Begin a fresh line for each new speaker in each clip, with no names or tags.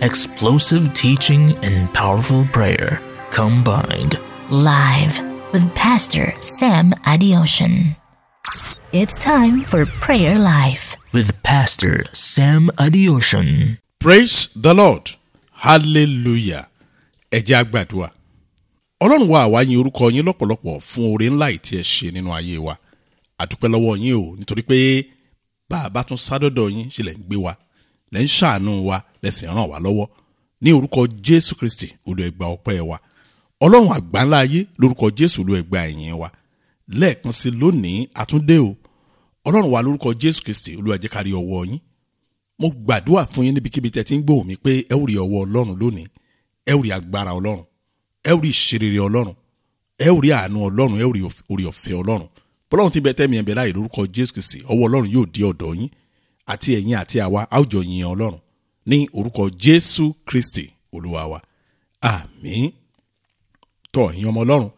explosive teaching and powerful prayer combined.
Live with Pastor Sam Adeosun. It's time for Prayer Life
with Pastor Sam Adeosun.
Praise the Lord. Hallelujah. Ẹ jẹ́ a gbàdúrà. Ọlọ́run wa àwa yìn orúkọ yín lọ́pọ̀lọpọ̀ fún oore ńlá tí ẹ ṣe nínú ayé wa. A dúpẹ́ lọ́wọ́ yín o nítorí pé bá a bá tún sádọ́dọ̀ yín ṣe lẹ̀ ń gbé wa, lẹ̀ ń ṣàánú wa, lẹ̀ sì ràn wá lọ́wọ́. Ní orúkọ Jésù Kristi, Olúwa ẹ gbà ọpẹ́ wa. Ọlọ́run àgbáńlá ayé lórúkọ Jésù Olúwa ẹ gbà ìyìn wa. Lẹ́ẹ̀kan sí lónìí àtúndé o. Ọlọ́run wa lórúkọ Jésù Kristi, Olúwa jẹ́ ká rí ọwọ́ yín. Mo gbàdúrà fún yín níbikíbi tẹ́ ti ń gbọ́ mi pé ẹ ó rí ọwọ́ Ọlọ́run lónìí. Ẹ ó rí agbára Ọlọ́run. Ẹ ó rí ìṣerere Ọlọ́run. Ẹ ó rí àánú Ọlọ́run. Ẹ ó rí oore ọ̀fẹ́ Ọlọ́run. Bọ́lọ́run ti bẹ tẹ́mi ẹ̀ bẹ̀ láì lórúkọ Jésù Kristi, ọwọ́ Ọlọ́run yóò dé ọ̀dọ̀ yín. Àti ẹ̀yin àti àwa a ó jọ yìn Ọlọ́run. Ní orúkọ Jésù Kristi, Olúwa wa. Àmín. Tọ́ ẹ̀yin ọmọ Ọlọ́run,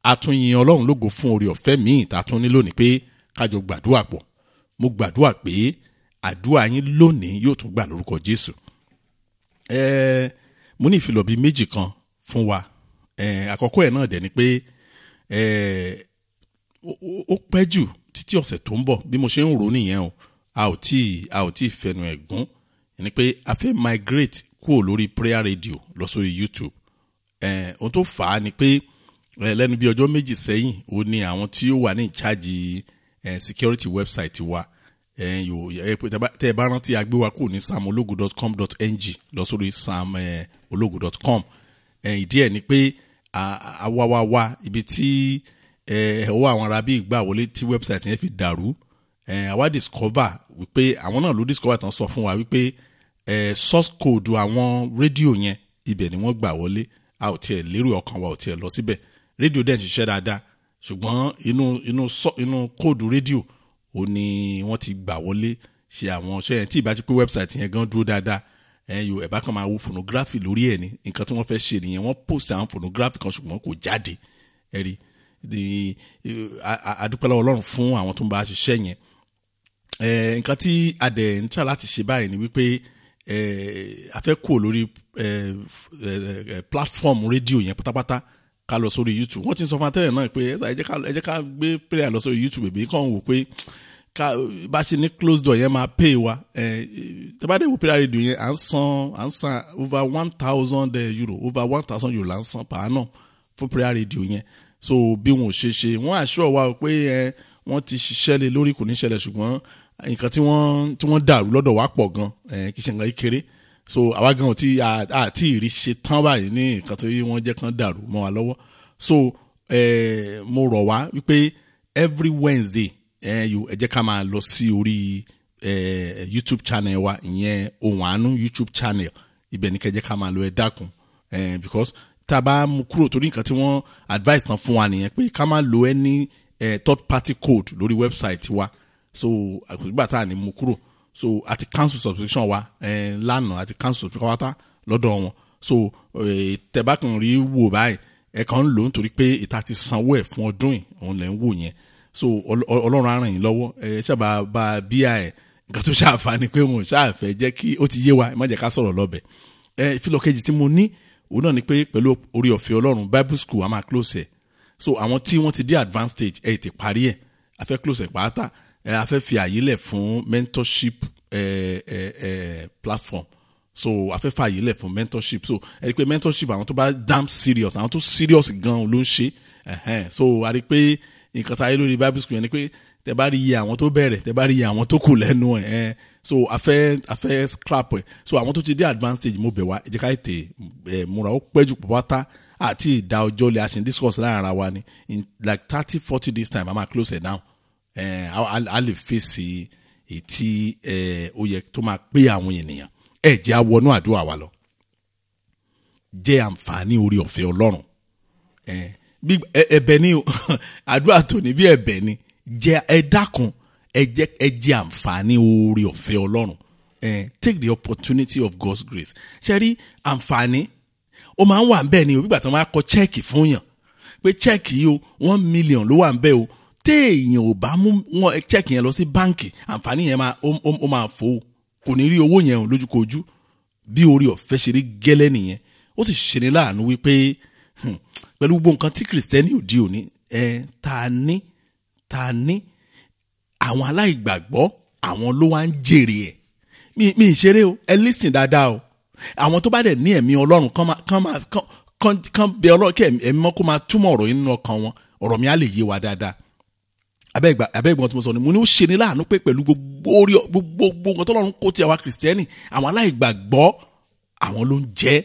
a tún yìn Ọlọ́run lógo fún oore ọ̀fẹ́ míì tá a tún ní lónìí pé ká jọ gbàdúrà pọ̀. Mo gbàdúrà pé àdúrà yín lónìí yóò tún gbà lórúkọ Jésù. Mo ní ìfilọ̀ bíi méjì kan fún wa. Àkọ́kọ́ ẹ̀ náà dẹ̀ ni pé ó pẹ́ jù títí ọ̀sẹ̀ tó ń bọ̀ bí mo ṣe ń rò nìyẹn o. A ò tí fẹnu ẹ̀gún. Ni pé a fẹ́ migrate kúrò lórí prayer radio lọ sórí YouTube. Ohun tó fà á ni pé lẹ́nu bí ọjọ́ méjì sẹ́yìn ó ní àwọn tí ó wà ní ìcháàjì security website wa tẹ́ ẹ bá rántí a gbé wa kúrò ní samologo.com.ng lọ sórí samologo.com. Ìdí ẹ̀ ni pé àwa ibi tí ọwọ́ àwọn arábí ìgbà wọlé tí website yẹn fi dàrú. Àwa discover wípé àwọn náà ló discover tán sọ fún wa wípé source code àwọn rédíò yẹn ibẹ̀ ni wọ́n gbà wọlé. A ò tiẹ̀ lérò ọkàn wa ò tiẹ̀ lọ síbẹ̀. Rédíò dẹ̀ ń ṣiṣẹ́ dáadáa ṣùgbọ́n inú kóòdù rédíò ò ní wọ́n ti gbà wọlé ṣe àwọn ọ̀ṣẹ́ yẹn tí ìbá ti pé website yẹn gan dúró dáadáa. Ẹ̀ bá kan máa wo phonography lórí ẹ̀ ní nǹkan tí wọ́n fẹ́ ṣe nìyẹn. Wọ́n post àwọn phonography kan ṣùgbọ́n kò jáde. Ẹ̀rí adúpẹ́ lọ́wọ́ Ọlọ́run fún àwọn tó ń bá a ṣiṣẹ́ yẹn. Nǹkan tí a dẹ̀ ń try láti ṣe báyìí ni wípé a fẹ́ kúrò lórí platform rédíò yẹn pátápátá ká lọ sórí YouTube. Wọ́n ti sọ fún atẹ́rẹ̀ náà pé ẹ jẹ́ ká gbé prayer lọ sórí YouTube èbí kàn wò pé bá ṣe ní close door yẹn máa pay wa. Tẹ́bádé wo prayer radio yẹn à ń san over 1,000 euro over 1,000 euro là ń san per annum fún prayer radio yẹn. So bí wọn ò ṣe wọ́n assure wa pé wọ́n ti ṣiṣẹ́ lé lórí kò ní ṣẹlẹ̀ ṣùgbọ́n nǹkan tí wọ́n dàrú lọ́dọ̀ wa pọ̀ gan kì í ṣe nǹkan kékeré. So àwa gan àti ìrí ṣe tán báyìí ní nǹkan tí wọ́n jẹ́ kan dàrú mọ́ wa lọ́wọ́. So mo rọ̀ wá wípé every Wednesday ẹ jẹ́ ká máa lọ sí orí YouTube channel wa ìyẹn Ohun Aanu YouTube channel. Ibẹ̀ ni kẹ́ jẹ́ ká máa lọ ẹ dákun because tá a bá mú kúrò torí nǹkan tí wọ́n advice tán fún wa nìyẹn pé ká máa lo any third party code lórí website wa. So àgbà tá a ní mú kúrò. So àti cancel subscription wa lánàá àti cancel subscription wa tá lọ́dọ̀ wọn. So tẹ́bákan rí wò báyìí ẹ kàn ń lò nítorí pé ìta ti sanwó ẹ̀ fún ọdún yìí òun lẹ̀ ń wò yẹn. So Ọlọ́run á ràn yín lọ́wọ́ ṣàbà bá bíà ẹ̀ nǹkan tó ṣàǹfààní pé wọn ò ṣàfẹ́ jẹ́ kí ó ti yé wa ẹ má jẹ́ ká sọ̀rọ̀ lọ́bẹ̀. Ìfilọ̀ kejì tí mo ní òun náà ni pé pẹ̀lú orí ọ̀fẹ́ Ọlọ́run Bible school a máa close ẹ̀. So àwọn tí wọ́n ti dé advanced stage ẹ̀ ti parí ẹ̀ a fẹ́ close ẹ̀ pátá. A fẹ́ fi àyè lẹ̀ fún mentorship platform. So a fẹ́ fàyè lẹ̀ fún mentorship. So ẹ rí pé mentorship àwọn tó bá damn serious àwọn tó serious gan ló ń ṣe. So a rí pé nǹkan tá a yé lórí Bible school yẹn ni pé tẹ bá rí iye àwọn tó bẹ̀rẹ̀ tẹ bá rí iye àwọn tó kù lẹ́nu ẹ̀. So a fẹ́ scrap ẹ̀. So àwọn tó ti dé advanced stage mo bẹ̀ wá ẹ jẹ́ ká ètè múra ó pẹ́ jù pátá àti ìdá ọjọ́ lè a ṣe ń discuss láàrin ara wa ni in like 30-40 days time a máa close it down. A lè fèsì ètí ó yẹ tó máa pé àwọn ènìyàn. Ẹ jẹ́ á wọnú àdúrà wa lọ. Jẹ́ àǹfààní orí ọ̀fẹ́ Ọlọ́run. Bí ẹ̀bẹ̀ ni àdúrà tó ní bí ẹ̀bẹ̀ ni jẹ́ ẹ dákun ẹ jẹ́ àǹfààní orí ọ̀fẹ́ Ọlọ́run. Take the opportunity of God's grace. Ṣé rí àǹfààní ó máa ń wà ńbẹ̀ ni o bígbà tí wọ́n á kọ chẹ́ẹ̀kì fún yàn pé chẹ́ẹ̀kì yìí o 1 million ló wà ńbẹ̀ o téèyàn ò bá mú wọn chẹ́ẹ̀kì yẹn lọ sí báǹkì àǹfààní yẹn ó máa fò kò ní rí owó yẹn lójúkojú bí orí ọ̀fẹ́ ṣe rí gẹ́lẹ́ nìyẹn. Ó sì ṣe ní láàánú wípé pẹ̀lú gbogbo nǹkan tí kìrìsìtẹ́nì òde òní ta ní àwọn aláìgbàgbọ́ àwọn ló wá ń jèrè ẹ̀. mi ìṣeré o, ẹ listen dáadáa o. àwọn tó bá dẹ̀ ní ẹ̀mí Ọlọ́run kán bẹ Ọlọ́run kí ẹ̀mí mọ́ kó máa túmọ̀ ọ̀rọ̀ yìí nínú ọkàn wọn, ọ̀rọ̀ mi á lè yé wa dáadáa. abẹ́gbọ́n tí mo sọ ni mo ní ó ṣe ní láàánú pé pẹ̀lú gbogbo nǹkan tó lọ́run kó ti àwa kìrìsìtẹ́nì àwọn aláìgbàgbọ́ àwọn ló ń jẹ́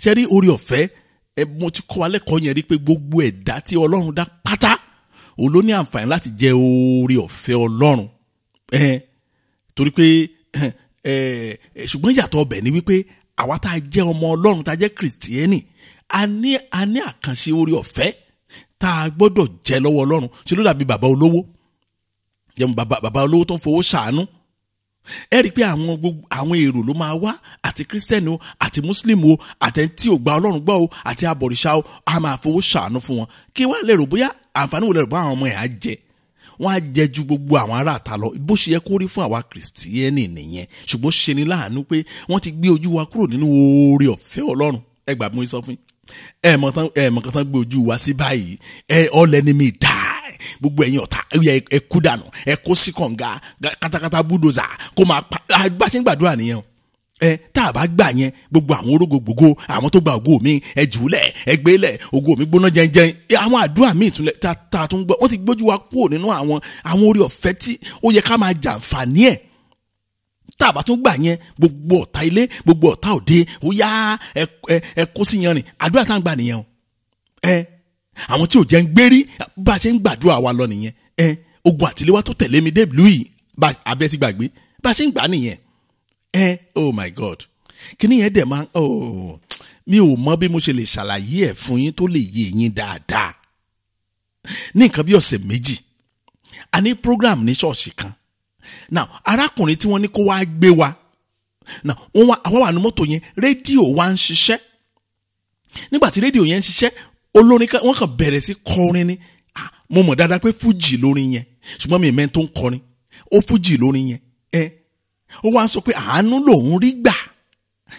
ṣe rí orí ọ̀fẹ́. Mo ti kọ́ wa lẹ́kọ̀ọ́ yẹn rí pé gbogbo ẹ̀dá tí Ọlọ́run dá pátá òun ló ní àǹfààní láti jẹ orí ọ̀fẹ́ Ọlọ́run. Torí pé ṣùgbọ́n ìyàtọ̀ ọbẹ̀ ni wípé àwa tá a jẹ́ ọmọ Ọlọ́run tá a jẹ́ kìrìsìtẹ́nì a ní àkànṣe orí ọ̀fẹ́ tá a gbọ́dọ̀ jẹ lọ́wọ́ Ọlọ́run. Ṣe ló dàbí bàbá olówó, bàbá olówó tó ń fowó ṣàánú. Ẹ rí i pé àwọn èrò ló máa wá, àti kírísítẹ́nì o àti mùsùlùmí o àti tí ò gba Ọlọ́run gbọ́ o àti abọ̀rìṣà o, a máa fowó ṣàánú fún wọn. Kí wàá lè rò bóyá àǹfààní wo lè rò bá àwọn ọmọ ẹ̀ á jẹ. Wọ́n á jẹ ju gbogbo àwọn ará àta lọ. Bó ṣe yẹ kó rí fún àwa kìrìsìtẹ́nì nìyẹn. Ṣùgbọ́n ṣe ni láàánú pé wọ́n ti gbé ojú wa kúrò nínú oore ọ̀fẹ́ Ọlọ́run. Ẹ gbà mú sọ fún yín. Ẹ mọ̀ kan gbé ojú wa sí báyìí. All enemy die. Gbogbo ẹ̀yin ọ̀tá ẹ kú dànù, ẹ kó sí kànga katakata búdòzà kó máa bá ṣe ń gbàdúrà nìyẹn o. Tá a bá gbà yẹn gbogbo àwọn orógo gbogbo àwọn tó gba ògo mi ẹ jùlẹ̀ ẹ gbélẹ̀ ògo mi gbóná jẹnjẹn àwọn àdúrà míì tún tá a tún gbọ́. Wọ́n ti gbójú wa kúrò nínú àwọn orí ọ̀fẹ́ tí ó yẹ ká máa jàǹfààní ẹ̀. Tá a bá tún gbà yẹn gbogbo ọ̀tá ilé gbogbo ọ̀tá òde ó yá ẹ kó sí yanrìn. Àdúrà tá a ń gbà nìyẹn o. Àwọn tí ò jẹ́ ń gbérí bá a ṣe ń gbàdúrà wa lọ nìyẹn. Ogun àtìléwá tó tẹ̀lé mi dé ìlú yìí abẹ́ ti gbàgbé bá a ṣe ń gbà nìyẹn. Oh my God, kíní yẹn dẹ̀ máa mi ò mọ bí mo ṣe lè ṣàlàyé ẹ̀ fún yín tó lè yé yín dáadáa. Ní nǹkan bí ọ̀sẹ̀ méjì a ní program ní ṣọ́ọ̀ṣì kan. Now arákùnrin tí wọ́n ní kó wá gbé wa, now àwa wà ní mọ́tò yẹn, rédíò wa ń ṣiṣẹ́. Nígbà tí rédíò yẹn ń ṣiṣẹ́ olórin kan wọ́n kàn bẹ̀rẹ̀ sí kọrin ni. Mo mọ̀ dáadáa pé fújì lórin yẹn ṣùgbọ́n mi mẹ́ni tó ń kọrin ó fújì lórin yẹn. Ó wá ń sọ pé àánú lòun rí gbà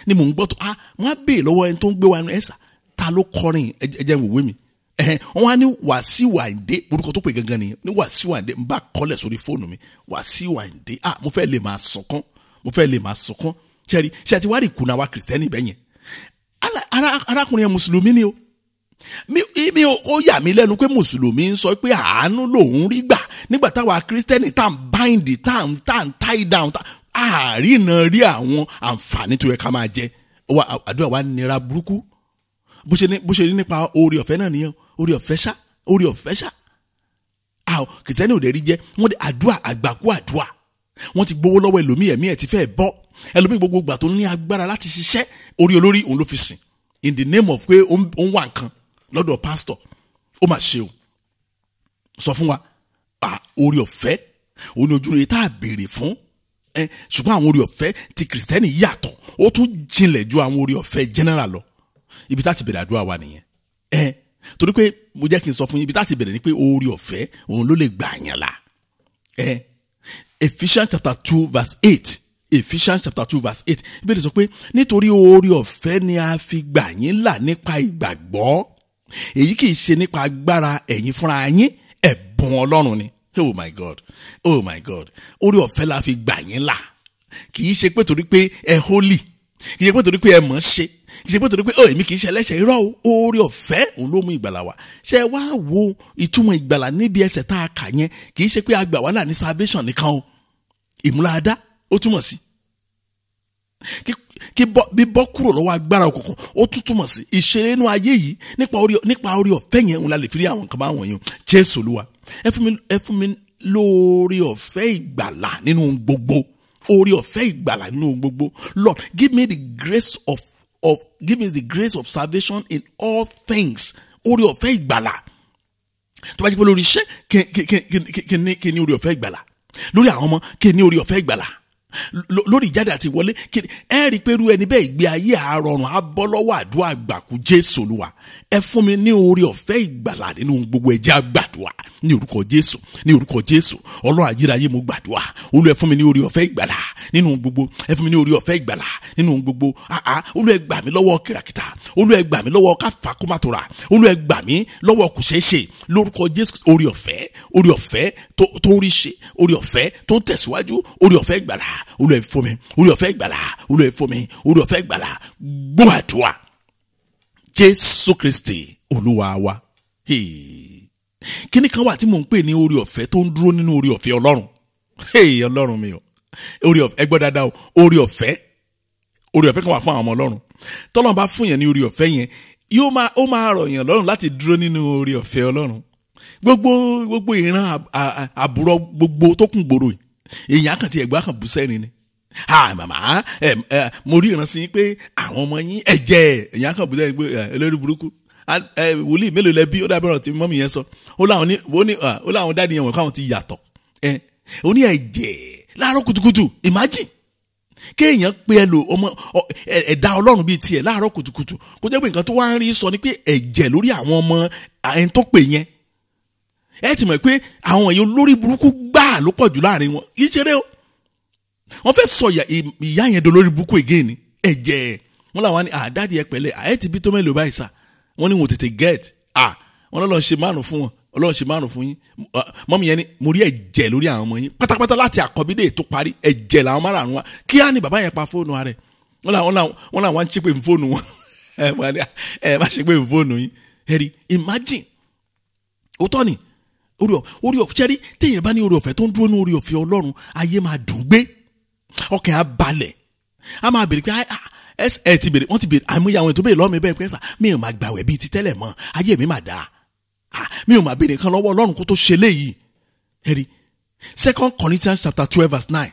ni mò ń gbọ́ tó wọ́n á bèè lọ́wọ́ ẹni tó ń gbé wa ẹ̀sà ta ló kọrin ẹ̀jẹ̀ wòwe mi. Wọ́n á ní Wàsíù Àyìndé orúkọ tó pè gangan nìyẹn ní Wàsíù Àyìndé ń bá kọ́lẹ̀ sórí fóònù mi Wàsíù Àyìndé. Mo fẹ́ lè máa sọkán ṣẹ́rí ṣe ti wá rí ìkùnà wa kìrìsìtẹ́nì bẹ́yẹn. Arákùnrin yẹn mùsùlùmí ni o. Mi ó yà mí lẹ́nu pé mùsùlùmí ń sọ pé àánú lòun rí gbà nígbà táwa kírísítẹ́nì tá à ń bind tá à ń tie down àárínà rí àwọn àǹfààní tó yẹ ká máa jẹ. Àdúrà wa nira burúkú bó ṣe rí nípa oore ọ̀fẹ́ náà nìyẹn. Oore ọ̀fẹ́ ṣá kìrìsìtẹ́nì ò dẹ̀ rí jẹ́. Wọ́n dé àdúrà àgbàkú àdúrà. Wọ́n ti gbowó lọ́wọ́ ẹlòmíì ẹ̀mí ẹ̀ ti fẹ́ bọ́. Ẹlòmíì gbogbo ìgbà tó ní agbára láti ṣiṣẹ́ orí olórí òun ló fi sìn in the name of pé ó ń wà nǹkan lọ́dọ̀ pastor. Ó mà ṣe o. Sọ fún wa oore ọ̀fẹ́ òun ni ojú rere tá a béèrè fún. Ṣùgbọ́n àwọn oore ọ̀fẹ́ ti kìrìsìtẹ́nì yàtọ̀ ó tún jinlẹ̀ ju àwọn oore ọ̀fẹ́ general lọ. Ibi tá ti bẹ̀rẹ̀ àdúrà wa nìyẹn. Torí pé mo jẹ́ kí n sọ fún yín ibi tá ti bẹ̀rẹ̀ ni pé oore ọ̀fẹ́ òun ló lè gbà yàn là. Ephesians chapter 2 verse 8. Ephesians chapter 2 verse 8. Bíbélì sọ pé nítorí oore ọ̀fẹ́ ni a fi gbà yín là nípa ìgbàgbọ́. Èyí kì í ṣe nípa agbára ẹ̀yin fúnra yín, ẹ̀bùn Ọlọ́run ni. Oh my God. Oore ọ̀fẹ́ la fi gbà yín là. Kì í ṣe pé torí pé ẹ holy. Kì í ṣe pé torí pé ẹ mọ̀ ṣe. Kì í ṣe pé torí pé èmi kì í ṣe ẹlẹ́ṣẹ̀. Irọ́ o. Oore ọ̀fẹ́ òun ló mú ìgbàlà wá. Ṣé wá wo ìtumọ̀ ìgbàlà níbi ẹsẹ̀ tá a kà yẹn. Kì í ṣe pé a gbà wá là ní salvation nìkan o. Ìmúláadá ó túmọ̀ sí. Bíbọ́ kúrò lọ́wọ́ agbára òkùnkùn ó tún túmọ̀ sí ìṣeré inú ayé yìí nípa oore ọ̀fẹ́ yẹn òun la lè fi rí àwọn nǹkan báwọn yẹn. Jésù Olúwa ẹ fún mi lóore ọ̀fẹ́ ìgbàlà nínú gbogbo. Oore ọ̀fẹ́ ìgbàlà nínú gbogbo. Lord, give me the grace of salvation in all things. Oore ọ̀fẹ́ ìgbàlà. Tó bá jẹ́ pé lórí iṣẹ́ kí ní oore ọ̀fẹ́ ìgbàlà. Lórí àwọn ọmọ kí ní oore ọ̀fẹ́ ìgbàlà. lórí ìjáde àti ìwọlé ẹ rí i pé irú ẹni bẹ́ẹ̀ ìgbé ayé àárọ̀rùn á bọ́ lọ́wọ́ àdúrà àgbàkú Jésù Olúwa ẹ fún mi ní oore ọ̀fẹ́ ìgbàlà nínú gbogbo ẹ̀jẹ̀ àgbàdua ní orúkọ Jésù ní orúkọ Jésù Ọlọ́run ayérayé mo gbàdúrà Olúwa ẹ fún mi ní oore ọ̀fẹ́ ìgbàlà nínú gbogbo ẹ fún mi ní oore ọ̀fẹ́ ìgbàlà nínú gbogbo Olúwa ẹ gbà mí lọ́wọ́ kìràkìtà Olúwa ẹ gbà mí lọ́wọ́ káfà kómàtòrà Olúwa ẹ gbà mí lọ́wọ́ kùsẹ́ṣe lórúkọ Jésù oore ọ̀fẹ́ tó rí ṣe oore ọ̀fẹ́ tó tẹ̀síwájú oore ọ̀fẹ́ ìgbàlà Olúwa ẹ fún mi oore ọ̀fẹ́ ìgbàlà Olúwa ẹ fún mi oore ọ̀fẹ́ ìgbàlà gbọ́ àdúrà Jésù Kristi Olúwa wa. Kíni kan wà tí mò ń pè ní oore ọ̀fẹ́ tó ń dúró nínú oore ọ̀fẹ́ Ọlọ́run. Ọlọ́run mi o. Oore ọ̀fẹ́ ẹ gbọ́ dáadáa o. Oore ọ̀fẹ́ kan wà fún àwọn ọmọ Ọlọ́run. Tọ́lọ́run bá fún yẹn ní oore ọ̀fẹ́ yẹn, ó máa rọ̀ yẹn lọ́rùn láti dúró nínú oore ọ̀fẹ́ Ọlọ́run. Gbogbo ìran àbúrò gbogbo tó kún gbòòrò yìí. Èèyàn kan ti ẹ̀gbọ́n kan bú sẹ́rin ni. Màmá mo rí ìrántí yín pé àwọn ọmọ yín ẹ̀jẹ̀ èèyàn kan bú sẹ́rin pé ẹlẹ́rìí burúkú. Wòlíì mélòó lẹ bí ó dábẹ́ ọ̀rọ̀ tí mọ́mí yẹn sọ ó láwọn dáàdi yẹn wọ̀n káwọn ti yàtọ̀ ó ní ẹ̀jẹ̀ láàárọ̀ kùtùkùtù imagine kéèyàn pé ẹ̀dá Ọlọ́run bíi tiẹ̀ láàárọ̀ kùtùkùtù kó jẹ́ pé nǹkan tó wá ń rí sọ ni pé ẹ̀jẹ̀ lórí àwọn ọmọ ẹni tó pè yẹn ẹ ti mọ̀ pé àwọn èèyàn olórí burúkú gbáà ló pọ̀ jù láàrin wọn kì í ṣeré o wọ́n fẹ́ sọ ìyá yẹn dolórí burúkú again ni ẹ̀jẹ̀ wọn làwọn ni dáàdi ẹ pẹ̀lẹ́ ẹ ti bí tó mélòó báyìí sá wọ́n ní wọn tètè get wọ́n lọ́ọ́ ṣe márùn fún wọn Ọlọ́run ṣe márùn fún yín mọ́mí yẹn ni mo rí ẹ̀jẹ̀ lórí àwọn ọmọ yín pátápátá láti àkọ́bídé tó parí ẹ̀jẹ̀ làwọn márùn wa kí á ní bàbá yẹn pa fóònù rẹ̀ wọ́n làwọn ń ṣépè fún fóònù wọn ẹ má ṣépè fún fóònù yín ẹ̀rí imagine òótọ́ ni orí ọ̀fẹ́ ṣẹ́rí téèyàn bá ní orí ọ̀fẹ́ tó ń dúró ní orí ọ̀fẹ́ Ọlọ́run ayé máa dùn gbé ọkàn á balẹ̀ á máa bèrè pé ẹ ti bèrè wọ́n ti bèrè àmúyẹ àwọn ètò bèrè lọ́mọ bẹ́ẹ̀ pẹ́sà mi ò máa gbàwẹ̀ bíi ti tẹ́lẹ̀ mọ́ ayé mi máa dáa mi ò máa bèrè kan lọ́wọ́ Ọlọ́run kó tó ṣe léyìí ẹ̀rí 2 Corinthians chapter 12 verse 9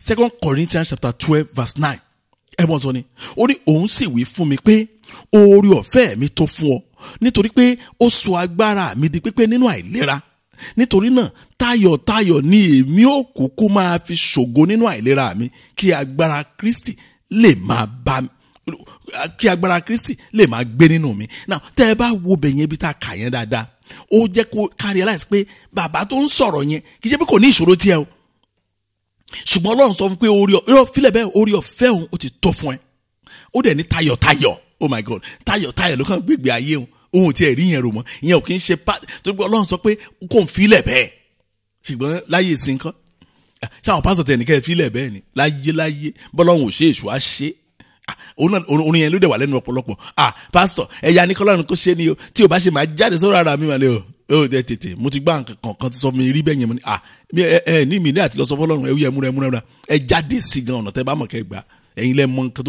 2 Corinthians chapter 12 verse 9 ẹ̀bùn sọ ni ó ní òun sì wí fún mi pé oore ọ̀fẹ́ mi tó fún ọ nítorí pé ó sọ agbára mi di pípé nínú àìlera nítorí náà tayọ̀tayọ̀ ni èmi ò kúkú máa fi ṣògo nínú àìlera mi kí agbára Kristi lè máa gbé nínú mi. Now tẹ́ ẹ bá wo bẹ̀yẹn bí tá a kà yẹn dáadáa ó jẹ́ kó ká realize pé bàbá tó ń sọ̀rọ̀ yẹn kì í ṣe pé kò ní ìṣòro tiẹ̀ o ṣùgbọ́n Ọlọ́run sọ fún pé fílẹ̀ bẹ́ẹ̀ orí ọ̀fẹ́ òun ó ti tó fún ẹ ó dẹ̀ ní tayọ̀tayọ̀ oh my God tayọ̀tayọ̀ ló kàn gbégbé ayé òun tí ẹ̀ rí yẹn rò mọ́ ìyẹn ò kì í ṣe tó gbé Ọlọ́run sọ pé kò ń fílẹ̀ bẹ́ẹ̀ ṣùgbọ́n láyé ìsìn kan ṣáwọn pásítọ̀ tẹ̀ ní kẹ́ ẹ fílẹ̀ bẹ́ẹ̀ ni láyé bọ́lọ́run ò ṣe èṣù á ṣe orin yẹn ló dẹ̀ wà lẹ́nu ọ̀pọ̀lọpọ̀ pásítọ̀ ẹ̀yà ní kọ́lọ́run kó ṣe ni o tí o bá ṣe máa jáde sórí ara mi wàlẹ́ o ó dẹ̀ tètè mo ti gbá nǹkan kan ti sọ mi rí bẹ́ẹ̀ yẹn mo ní ní mi ní àti lọ sọ fọlọ́run ẹ múra ẹ jáde sí gan ọ̀nà tẹ́ bá mọ̀ kẹ́ gbà ẹ̀yin lẹ́ mọ nǹkan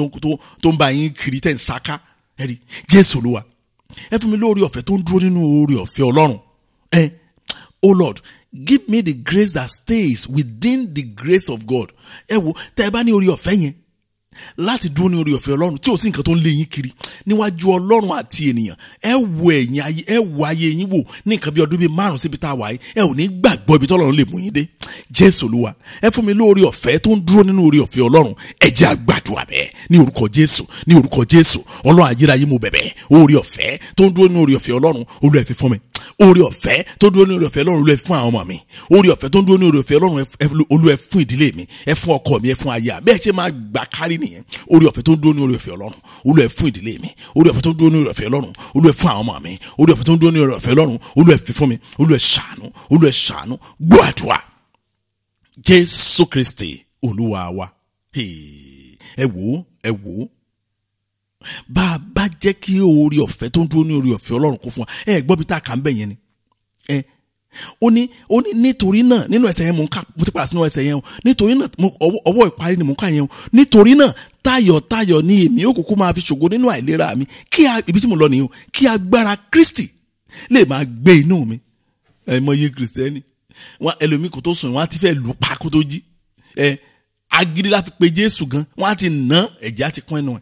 tó ń bá yín kiri tẹ̀ ń sáká ẹ rí Jésù Olúwa ẹ fún mi lórí ọ̀fẹ́ tó ń dúró nínú oore ọ̀fẹ́ Ọlọ́run oh Lord give me the grace that stays within the grace of God ẹ wo tẹ́ ẹ bá ní oore ọ̀fẹ́ yẹn láti dúró ní oore ọ̀fẹ́ Ọlọ́run tí ò sí nǹkan tó ń lé yín kiri níwájú Ọlọ́run àti ènìyàn ẹ wo ayé yín wò ní nǹkan bí ọdún bíi 5 síbi tá a wà yìí ẹ ò ní gbàgbọ́ ibi tọ́lọ́run lè mú yín dé Jésù Olúwa ẹ fún mi lóore ọ̀fẹ́ tó ń dúró nínú oore ọ̀fẹ́ Ọlọ́run ẹ jẹ́ a gbàdúrà bẹ́ẹ̀ ní orúkọ Jésù Ọlọ́run ayérayé mo bẹ̀bẹ̀ oore ọ̀fẹ́ tó ń dúró nínú oore ọ̀fẹ́ Ọlọ́run Olúwa ẹ fi fún mi oore ọ̀fẹ́ tó ń dúró nínú oore ọ̀fẹ́ Ọlọ́run Olúwa ẹ fún àwọn ọmọ mi oore ọ̀fẹ́ tó ń dúró nínú oore ọ̀fẹ́ Ọlọ́run Olúwa ẹ fún ìdílé mi ẹ fún ọkọ mi ẹ fún aya bẹ́ẹ̀ ṣe máa gbà kárí nìyẹn oore ọ̀fẹ́ tó ń dúró nínú oore ọ̀fẹ́ Ọlọ́run Olúwa ẹ fún ìdílé mi oore ọ̀fẹ́ tó ń dúró nínú oore ọ̀fẹ́ Ọlọ́run Olúwa ẹ fún àwọn ọmọ mi oore ọ̀fẹ́ tó ń dúró nínú oore ọ̀fẹ́ Ọlọ́run Olúwa ẹ fi fún mi Olúwa ẹ ṣàánú gbọ́ àdúrà Jésù Kristi Olúwa wa ẹ wò bá a bá jẹ́ kí oore ọ̀fẹ́ tó ń dúró ní oore ọ̀fẹ́ Ọlọ́run kó fún wa gbọ́ bí tá a kà ń bẹ̀ yẹn ni ó ní nítorí náà nínú ẹsẹ̀ yẹn mo ti padà sínú ẹsẹ̀ yẹn o nítorí náà ọwọ́ ìparí ni mo kà yẹn o nítorí náà tayọ̀tayọ̀ ni èmi ó kúkú máa fi ṣògo nínú àìlera mi ibi tí mo lọ nìyẹn o kí agbára Kristi lè máa gbé inú mi mọye Kristẹni wọn ẹlòmíì kò tó sùn wọn á ti fẹ́ lù pa kó tó jí agídí láti pe Jésù gan wọn á ti ná ẹ̀jẹ̀ á ti kún ẹnu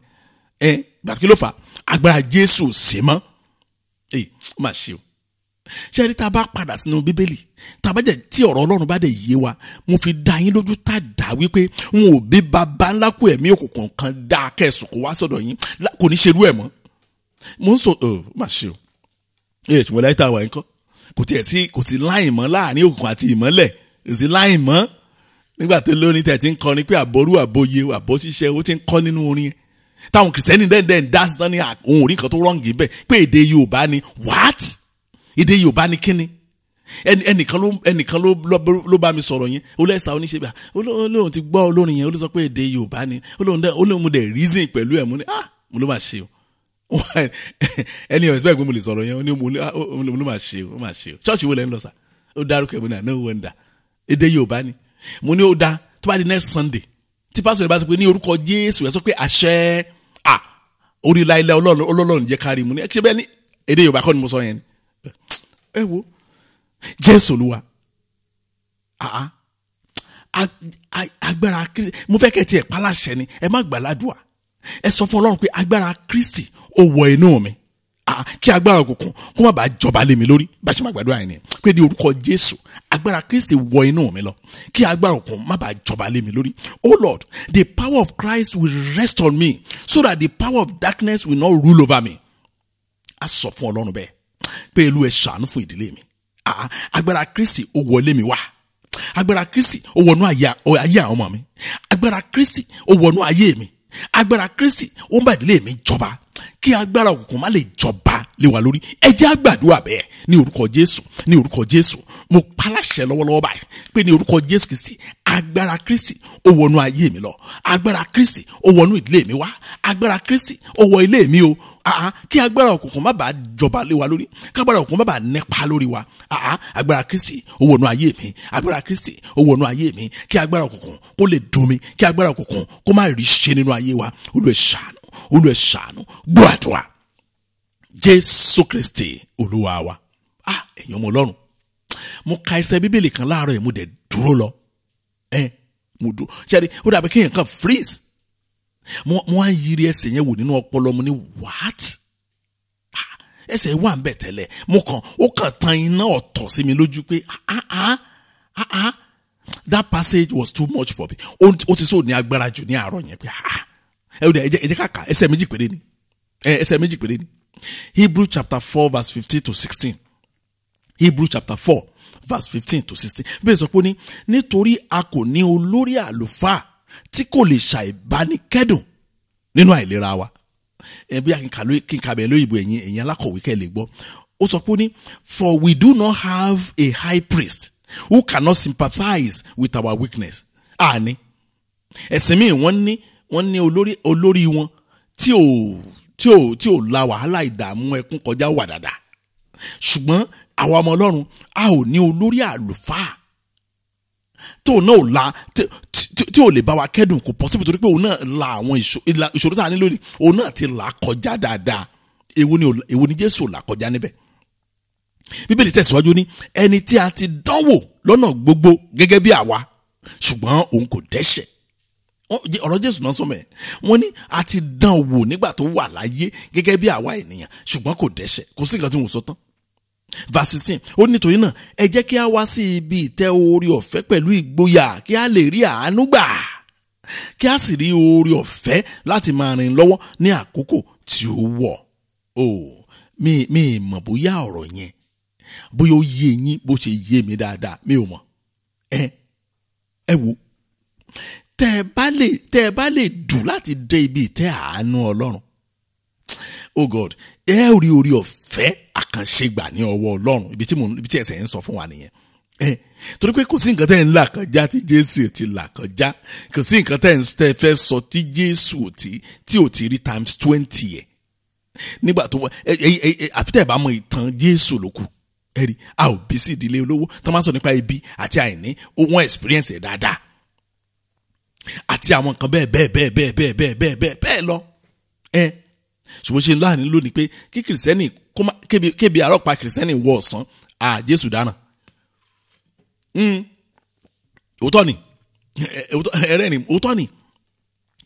gbàtí kí ló fà agbára Jésù ṣe mọ́ má ṣe o ṣé rí tá a bá padà sínú bíbélì tá a bá jẹ́ tí ọ̀rọ̀ Ọlọ́run bá dẹ̀ yé wa mo fi dá yín lójú tá dá wípé n ò bí baba ńlá kú ẹ̀mí òkùnkùn kan dá kẹsùn kó wá sọ́dọ̀ yín kò ní ṣerú ẹ̀ mọ́. mo ń sọ má ṣe o ṣùgbọ́n láyé tá a wà yín kọ́ kò sí láì mọ́ láàrin òkùnkùn àti ìmọ́lẹ̀ kò sí láì mọ́ nígbà tó lórí tẹ̀ ti ń kọrin pé àbọ̀rú àbọ̀yé àbọ̀ ṣiṣẹ́ ó ti ń kọ́ nínú orin yẹn táwọn kìrìsìtẹ́nì dẹ́ndẹ́n dá sí tán ní ohun orí kan tó rọ́ǹgì bẹ́ẹ̀ pé èdè Yorùbá ni what èdè Yorùbá ni kíni ẹnìkan ló bá mi sọ̀rọ̀ yẹn ó lẹ́sà oníṣẹ́ bá olóhùn ti gbọ́ olórin yẹn ó ló sọ pé èdè Yorùbá ni olóhùn mo dẹ̀ reason pẹ̀lú ẹ̀ mo ní mo ló máa ṣe o ẹni ọ̀ expect pé mo lè sọ̀rọ̀ yẹn ó ní mo ló máa ṣe o ṣọ́ọ̀ṣì wo lẹ́ ń lọ sà ó dárúkọ ẹ̀ mo ní no wonder èdè Yorùbá ni mo ní ó dá tó bá di next Sunday tí pásítọ̀ yẹn bá sọ pé ní orúkọ Jésù ẹ sọ pé àṣẹ orí láìlẹ̀ Ọlọ́run jẹ́ kárí mu ní ṣe bẹ́ẹ̀ ní èdè Yorùbá kọ́ ni mo sọ yẹn ni ẹ wo Jésù Olúwa agbára Kristi mo fẹ́ kẹ́ tiẹ̀ paláṣẹ ni ẹ má gbàládùá ẹ sọ fún Ọlọ́run pé agbára Kristi ó wọ inú mi kí agbára òkùnkùn kó má bàa jọba lé mi lórí bá ṣe má gbàdúrà yẹn ni pé ní orúkọ Jésù agbára Kristi wọ inú mi lọ kí agbára òkùnkùn má bàa jọba lé mi lórí. Oh Lord, the power of Christ will rest on me so that the power of darkness will not rule over me. A sọ fún Ọlọ́run bẹ́ẹ̀ pé Olú ẹ ṣàánú fún ìdílé mi. Agbára Kristi ó wọlé mi wá. Agbára Kristi ó wọnú ayé àwọn ọmọ mi. Agbára Kristi ó wọnú ayé mi. Agbára Kristi ó ń bá ìdílé mi jọba. Kí agbára òkùnkùn má lè jọba lé wa lórí. Ẹ jẹ́ á gbàdúrà bẹ́ẹ̀ ní orúkọ Jésù, ní orúkọ Jésù. Mo paláṣẹ lọ́wọ́lọ́wọ́ báyìí pé ní orúkọ Jésù Kristi agbára Kristi ó wọnú ayé mi lọ. Agbára Kristi ó wọnú ìdílé mi wá. Agbára Kristi ó wọ ilé mi o. Kí agbára òkùnkùn má bàa jọba lé wa lórí. Kí agbára òkùnkùn má bàa nípa lórí wa. Agbára Kristi ó wọnú ayé mi. Agbára Kristi ó wọnú ayé mi. Kí agbára òkùnkùn kó lè dùn mí. Kí agbára òkùnkùn kó má rí ṣe nínú ayé wa. Olúwa ṣàánú, Olúwa ṣàánú. Gbọ́ àdúrà. Jésù Kristi Olúwa wa. Ẹ̀yin ọmọ Ọlọ́run. Mo ka ẹsẹ̀ Bíbélì kan láàárọ̀ yìí mo dẹ̀ dúró lọ. Mo dúró. Ṣé ó dàbí kéèyàn kan freeze. Mo wá ń yiri ẹsẹ̀ yẹn wò nínú ọpọlọ mo ní what? Ẹsẹ̀ wà ń bẹ̀ tẹ́lẹ̀. Ó kàn tan iná ọ̀tọ̀ sí mi lójú pé that passage was too much for me. Ó ti sọ ní agbára jù ní àárọ̀ yẹn pé ẹ jẹ́ ká kà ẹsẹ̀ méjì péré ni. Ẹsẹ̀ méjì péré ni. Hebrew chapter 4 verse 15 to 16. Hebrew chapter 4 verse 15 to 16. Bẹ́ẹ̀ sọ pé nítorí a kò ní olórí àlùfáà tí kò lè ṣàìbánikẹ́dùn nínú àìlera wa. Bí kí n kàbẹ̀ lóyìnbó ẹ̀yin alákọ̀wé kẹ́ lè gbọ́. Ó sọ pé for we do not have a high priest who cannot sympathize with our weakness. Àní ẹ̀sìn mi wọ́n ní olórí wọn tí ò la wàhálà ìdààmú ẹkún kọjá wà dáadáa. Ṣùgbọ́n àwa ọmọ Ọlọ́run a ò ní olórí àlùfáà tí ò lè bá wa kẹ́dùn kò possible torí pé òun náà la àwọn ìṣòro tá a ní lórí òun náà ti là kọjá dáadáa. Èwo ni Jésù là kọjá níbẹ̀. Bíbélì tẹ̀síwájú ní ẹni tí a ti dánwò lọ́nà gbogbo gẹ́gẹ́ bí àwa ṣùgbọ́n òun kò dẹ́ṣẹ̀. Ọ̀rọ̀ Jésù náà sọmọ ẹ̀ wọ́n ní a ti dán wò nígbà tó wà láyé gẹ́gẹ́ bí àwa ènìyàn ṣùgbọ́n kò dẹ́ṣẹ̀. Kò sí nǹkan tí wọ́n sọ tán. Verse 16 ó ní nítorí náà ẹ jẹ́ kí a wá sí ibi ìtẹ́ oore ọ̀fẹ́ pẹ̀lú ìgboyà kí a lè rí àánú gbà kí a sì rí oore ọ̀fẹ́ láti máa rìn lọ́wọ́ ní àkókò tí ó wọ̀. Mi mọ̀ bóyá ọ̀rọ̀ yẹn bóyá ó yé yín bó ṣe yé mi dáadáa mi ò mọ̀. Ẹ wo tẹ́ ẹ bá lè dùn láti dé ibi ìtẹ́ àánú Ọlọ́run. Oh God, ẹ rí oore ọ̀fẹ́ àkànṣe gbà ní ọwọ́ Ọlọ́run ibi tí ẹsẹ̀ ń sọ fún wa nìyẹn. Torí pé kò sí nǹkan tẹ́ ń là kọjá tí Jésù ti là kọjá, kò sí nǹkan tẹ́ fẹ́ sọ tí Jésù tí ò ti rí times 20 ẹ̀. Nígbà tó àfi tẹ́ ẹ̀ bá mọ ìtàn Jésù ló kù. Ẹ rí a ò bí sí ìdílé olówó tó máa sọ nípa ibi àti àìní wọ́n experience ẹ̀ dáadáa. Àti àwọn nǹkan bẹ́ẹ̀ lọ. Ṣùgbọ́n ṣe láàrin lónìí pé kí kìrìsìtẹ́nì kébi àrọ́pàá kìrìsìtẹ́nì wọ ọ̀sán Jésù dáná. Òótọ́ ni ẹ̀rẹ́ ni òótọ́ ni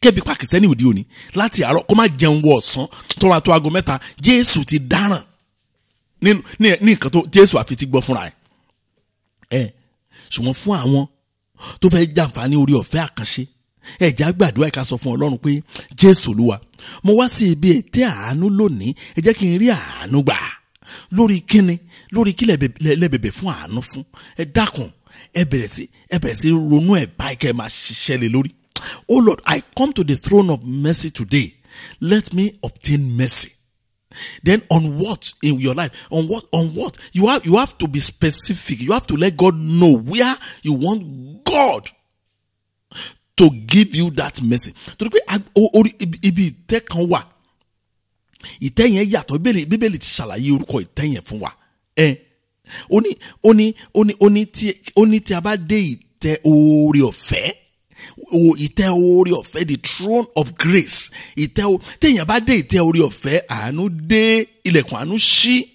kébi pa kìrìsìtẹ́nì òde òní láti àárọ̀ kó má jẹun wọ ọ̀sán tó máa tó aago 3 Jésù ti dáràn. ní nǹkan tó Jésù àfi ti gbọ́ fúnra ẹ̀ ṣùgbọ́n fún àwọn tó fẹ́ jàǹfààní orí ọ̀fẹ́ àkànṣe ẹ̀já gbàdúrà ká sọ fún Ọlọ́run pé Jésù Olúwa mo wá sí ibi ètè àánú lónìí ẹ jẹ́ kí n rí àánú gbà lórí kíni lórí kí lẹ́bẹ̀bẹ̀ fún àánú fún ẹ dákun ẹ bẹ̀rẹ̀ sí ronú ẹ̀ báyìí kẹ́ ẹ máa ṣiṣẹ́ lé lórí. Oh Lord, I come to the throne of mercy today. Let me obtain mercy. Then on what in your life? On what? You have to be specific. You have to let God know where you want God to give you that mercy. To pé ibi ìtẹ́ kan wà. Ìtẹ́ yẹn yàtọ̀ Bíbélì ti ṣàlàyé orúkọ ìtẹ́ yẹn fún wa. Ó ní tí a bá dé ìtẹ́ oore ọ̀fẹ́. Ìtẹ́ oore ọ̀fẹ́, the throne of grace. Téèyàn bá dé ìtẹ́ oore ọ̀fẹ́, àánú dé, ilẹ̀kùn àánú ṣí.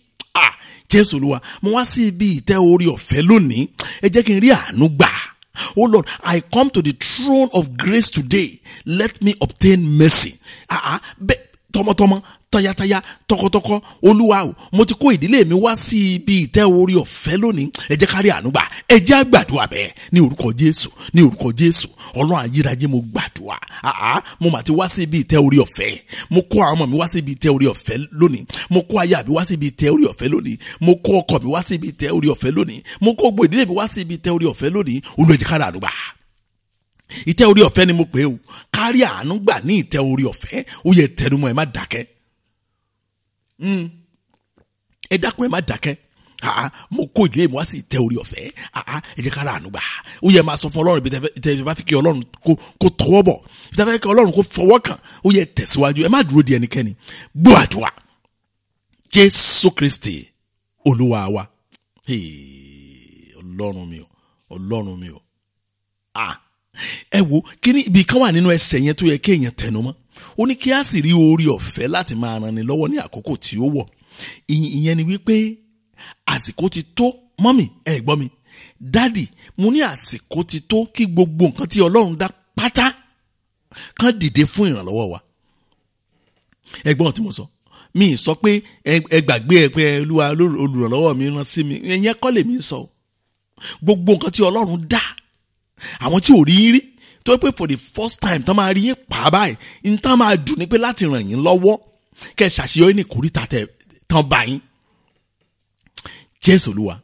Jésù Olúwa, mo wá sí ibi ìtẹ́ oore ọ̀fẹ́ lónìí. Ẹ jẹ́ kí n rí àánú gbà. Oh Lord, I come to the throne of grace today. Let me obtain mercy. Tọmọtọmọ, tayátayá, tọkọtọkọ, Olúwa o, mo ti kó ìdílé mi wá sí ibi ìtẹ́ oore ọ̀fẹ́ lónìí. Ẹ jẹ́ ká rí àánú gbà. Ẹ jẹ́ àgbàdua bẹ́ẹ̀ ní orúkọ Jésù, ní orúkọ Jésù. Ọlọ́run ayérayé mo gbàdúrà. Mo mà ti wá sí ibi ìtẹ́ oore ọ̀fẹ́. Mo kó àwọn ọmọ mi wá sí ibi ìtẹ́ oore ọ̀fẹ́ lónìí. Mo kó aya mi wá sí ibi ìtẹ́ oore ọ̀fẹ́ lónìí. Mo kó ọkọ mi wá sí ibi ìtẹ́ oore ọ̀fẹ́ lónìí. Mo kó gbogbo ìdílé mi wá sí ibi ìtẹ́ oore ọ̀fẹ́ lónìí. Olúwa ẹ jẹ́ ká rí àánú gbà. Ìtẹ́ oore ọ̀fẹ́ ni mo pè o. Ká rí àánú gbà ní ìtẹ́ oore ọ̀fẹ́. Ó yẹ tẹnumọ́ ẹ má dákẹ́. Ẹ dákun ẹ má dákẹ́. Mo kó ìdílé mi wá sí ìtẹ́ oore ọ̀fẹ́. Ẹ jẹ́ ká rí àánú gbà. Ó yẹ máa sọ fún Ọlọ́run bí tẹ́ bá fi kí Ọlọ́run kó tọwọ́ bọ̀, bí tẹ́ bá fi kí Ọlọ́run kó fọwọ́ kàn. Ó yẹ tẹ̀síwájú, ẹ má dúró di ẹnikẹ́ni. Gbọ́ àdúrà. Jésù Kristi Olúwa wa. Ọlọ́run mi o, Ọlọ́run mi o. Ẹ wo kíní ibi kan wà nínú ẹsẹ̀ yẹn tó yẹ kéèyàn tẹnu mọ́. Ó ní kí a sì rí oore ọ̀fẹ́ láti máa ran ni lọ́wọ́ ní àkókò tí ó wọ̀. Ìyẹn ni wípé àsìkò ti tó, mọ́mì ẹ gbọ́ mi, dádì mo ní àsìkò ti tó kí gbogbo nǹkan tí Ọlọ́run dá pátá kán dìde fún ìrànlọ́wọ́ wa. Ẹgbọ́n tí mo sọ, mi sọ pé ẹ gbàgbé ẹ pé Olúwa olùrànlọ́wọ́ mi rán sí mi, ìyẹn kọ́ lè mi sọ. Gbogbo nǹkan tí Ọlọ́run dá, àwọn tí ò rí rí, tó pé for the first time tán máa rí yín pa báyìí, ní tán máa dùn ní pé láti ràn yín lọ́wọ́ kẹ́ ṣàṣeyọrí ní kòríta tán bá yín. Jésù Olúwa,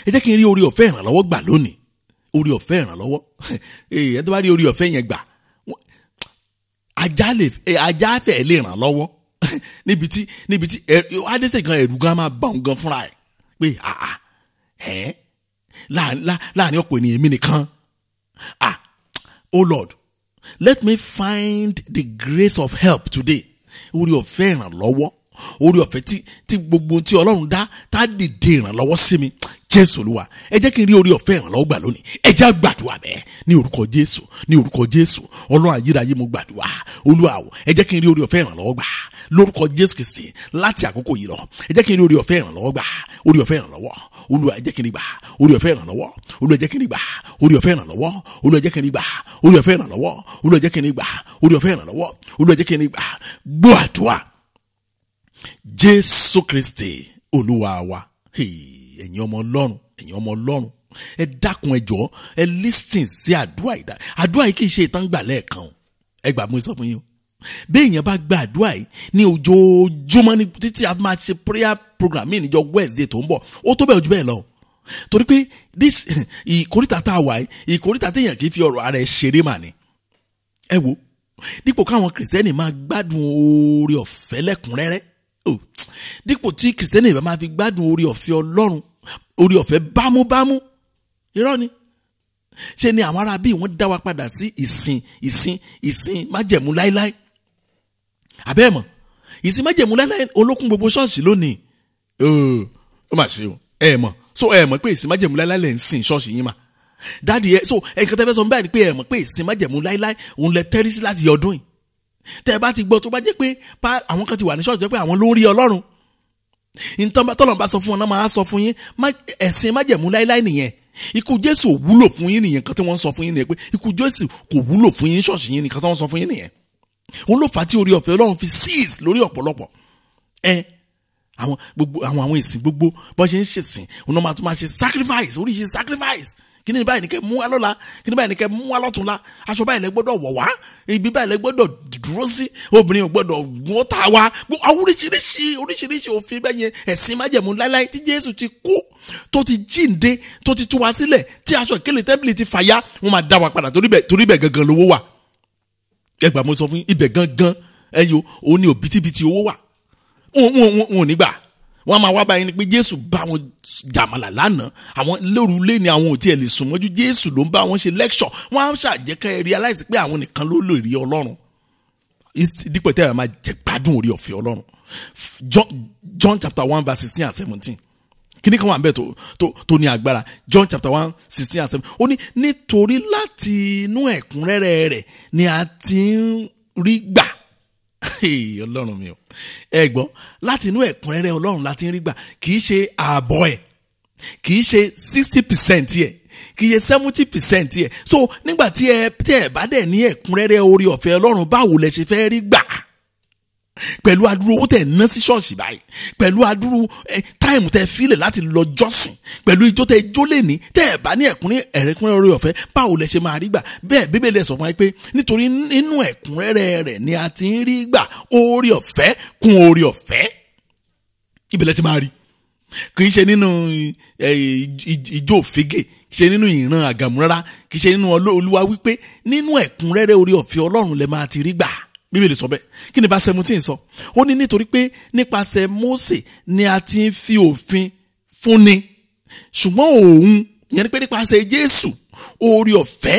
ẹ jẹ́ kí n rí oore ọ̀fẹ́ ìrànlọ́wọ́ gbà lónìí. Oore ọ̀fẹ́ ìrànlọ́wọ́, ẹ tó bá rí oore ọ̀fẹ́ yẹn gbà, ajá fẹ́ lè ràn lọ́wọ́ níbi tí adéṣe gan ẹ̀rù gan máa bá òun gan fúnra ẹ̀ pé láàrin ọ̀pọ̀ ènìyàn mi nìkan. Oh Lord, let me find the grace of help today. Oore ọ̀fẹ́ ìrànlọ́wọ́, oore ọ̀fẹ́ tí gbogbo tí Ọlọ́run dá tá dìde ìrànlọ́wọ́ sí mi. Jésù Olúwa, ẹ jẹ́ kí n rí oore ọ̀fẹ́ ìrànlọ́wọ́ gbà lónìí. Ẹ jẹ́ gbàdúrà bẹ́ẹ̀ ní orúkọ Jésù, ní orúkọ Jésù. Ọlọ́run ayérayé mo gbàdúrà. Olúwa o, ẹ jẹ́ kí n rí oore ọ̀fẹ́ ìrànlọ́wọ́ gbà lórúkọ Jésù Kristi láti àkókò yìí lọ. Ẹ jẹ́ kí n rí oore ọ̀fẹ́ ìrànlọ́wọ́ gbà. Oore ọ̀fẹ́ ìrànlọ́wọ́. Olúwa ẹ jẹ́ kí n rí gbà. Oore ọ̀fẹ́ ìrànlọ́wọ́. Olúwa ẹ jẹ́ kí n rí gbà. Oore ọ̀fẹ́ ìrànlọ́wọ́. Olúwa ẹ jẹ́ kí n rí gbà. Oore ọ̀fẹ́ ìrànlọ́wọ́. Olúwa ẹ jẹ́ kí n rí gbà. Oore ọ̀fẹ́ ìrànlọ́wọ́. Olúwa ẹ jẹ́ kí n rí gbà. Gbọ́ àdúrà. Jésù Kristi Olúwa wa. Ẹ̀yin ọmọ Ọlọ́run, ẹ̀yin ọmọ Ọlọ́run, ẹ dákun ẹ jọ̀ọ́, ẹ listen sí àdúrà yìí. Àdúrà yìí kì í ṣe ìtàn gbà lẹ́ẹ̀kan o. Ẹ gbà mú sọ fún yín o. Bí èèyàn bá gba àdúrà yìí ní ojoojúmọ́ ní títí a máa ṣe prayer program mi níjọ́ Wednesday tó ń bọ̀, ó tó bẹ́ẹ̀ ojú bẹ́ẹ̀ lọ. Torí pé ìkórìtà tá a wà yìí, ìkórìtà téèyàn kì í fi ọ̀rọ̀ ara ẹ̀ ṣeré mà ní. Ẹ wo, dípò káwọn kìrìsìtẹ́nì máa gbádùn oore ọ̀fẹ́ lẹ́kùnrẹ́rẹ́, dípò tí kìrìsìtẹ́nì bá máa fi gbádùn oore ọ̀fẹ́ Ọlọ́run, oore ọ̀fẹ́ bámúbámú, irọ́ ni. Ṣé ni àwọn ará bíi wọ́n dá wa padà sí ìsìn májẹ̀mú láíláí. Àbẹ́ẹ̀ mọ̀, ìsìn májẹ̀mú láíláí olókùn gbogbo ṣọ́ọ̀ṣì lónìí. Ó mà ṣe o, ẹ mọ̀, so ẹ mọ̀ pé ìsìn májẹ̀mú láíláí lẹ̀ ń sìn ṣọ́ọ̀ṣì yín mà. Dáàdi ẹ, so ẹ̀kan tẹ́ fẹ́ sọ báyìí ni pé ẹ mọ̀ pé ìsìn májẹ̀mú láíláí òun lẹ tẹ́rí sí láti ọdún yìí. Tẹ́ ẹ bá ti gbọ́ tó bá jẹ́ pé àwọn kan ti wà ní ṣọ́ọ̀ṣì jẹ́ pé àwọn ló ń rí Ọlọ́run. Tọ́lọ́run bá sọ fún wọn náà máa sọ fún yín, ẹ̀sìn májẹ̀mú láíláí nìyẹn. Ikú Jésù ò wúlò fún yín nìyẹn, kan tí wọ́n sọ fún yín nìyẹn, pé ikú Jésù kò wúlò fún yín ṣọ́ọ̀ṣì yín nìkan tí wọ́n sọ fún yín nìyẹn. Òun ló fà á tí oore ọ̀fẹ́ Ọlọ́run fi cease lórí ọ̀pọ̀lọpọ̀. àwọn ìsìn gbogbo bó ṣe ń ṣèsìn ọ̀nà máa tún máa ṣe sacrifice oríṣi sacrifice kíni báyìí ní kẹ́ mú wá lọ́la kíni báyìí ní kẹ́ mú wá lọ́túnla aṣọ báyìí lẹ gbọ́dọ̀ wọ̀ wá ibi báyìí lẹ gbọ́dọ̀ dúró sí obìnrin ò gbọ́dọ̀ gún ta wá oríṣiríṣi òfin bẹ́ẹ̀ yẹn ẹ̀sìn májẹ̀mú láíláí tí Jésù ti kú tó ti jíǹde tó ti tú wa sílẹ̀ tí aṣọ ìkélé tẹ́ḿpìlì ti fàya wọ́n máa dá wa padà torí bẹ́ẹ̀ gangan lówó wà ẹgbàá mo sọ fún yín ibẹ̀ gangan ẹyọ òun ni òbítíbitì owó wà wọn ò ní gbà wọ́n máa wá báyìí ni pé Jésù bá wọn jàmàlà lánàá àwọn lórúlé ni àwọn ò tiẹ̀ lè sùn mọ́jú Jésù ló ń bá wọn ṣe lecture wọ́n á ṣàjẹ́kẹ́ realize pé àwọn nìkan ló lè rí Ọlọ́run dípò tẹ́ ẹ̀ máa jẹ gbádùn orí ọ̀fẹ́ Ọlọ́run John chapter 1 verse 16 and 17 kíní kan wà níbẹ̀ tó ní agbára John chapter 1 16 and 17 ó ní nítorí láti inú ẹ̀kúnrẹ́rẹ́ rẹ̀ ni a ti ń rí gbà Ọlọ́run mi o ẹ gbọ́ láti inú ẹ̀kúnrẹ́rẹ́ Ọlọ́run láti ń rí gbà kì í ṣe ààbọ̀ ẹ̀ kì í ṣe 60% ẹ̀ kì í ṣe 70% ẹ̀ so nígbà tí ẹ bá dẹ̀ ní ẹ̀kúnrẹ́rẹ́ orí ọ̀fẹ́ Ọlọ́run báwo lẹ ṣe fẹ́ rí gbà pẹ̀lú adúrú owó tẹ̀ ná sí ṣọ́ọ̀ṣì báyìí pẹ̀lú adúrú táìmù tẹ̀ fílẹ̀ láti lọ jọ́sìn pẹ̀lú ijó tẹ̀ ijó lè ní tẹ̀ ẹ̀ bá ní ẹ̀kúnrẹ́rẹ́ orí ọ̀fẹ́ báwo lẹ ṣe máa rí gbà bẹ́ẹ̀ Bíbélì sọ fún wa pé nítorí nínú ẹ̀kúnrẹ́rẹ́ rẹ̀ ni a ti ń rí gbà orí ọ̀fẹ́ kún orí ọ̀fẹ́ ibẹ̀ lẹ ti máa rí kì í ṣe nínú ijó òfégè kì í ṣe nínú ìran àgàmú rárá kì í ṣe nínú Olúwa wípé nínú ẹ̀kúnrẹ́rẹ́ orí ọ̀fẹ́ Ọlọ́run lẹ máa ti rí gbà Bíbélì sọ bẹ́ẹ̀ kí ni verse 17 sọ ó ní nítorí pé nípasẹ̀ Mósè ni a ti ń fi òfin fúnni ṣùgbọ́n òun ìyẹn ni pé nípasẹ̀ Jésù oore ọ̀fẹ́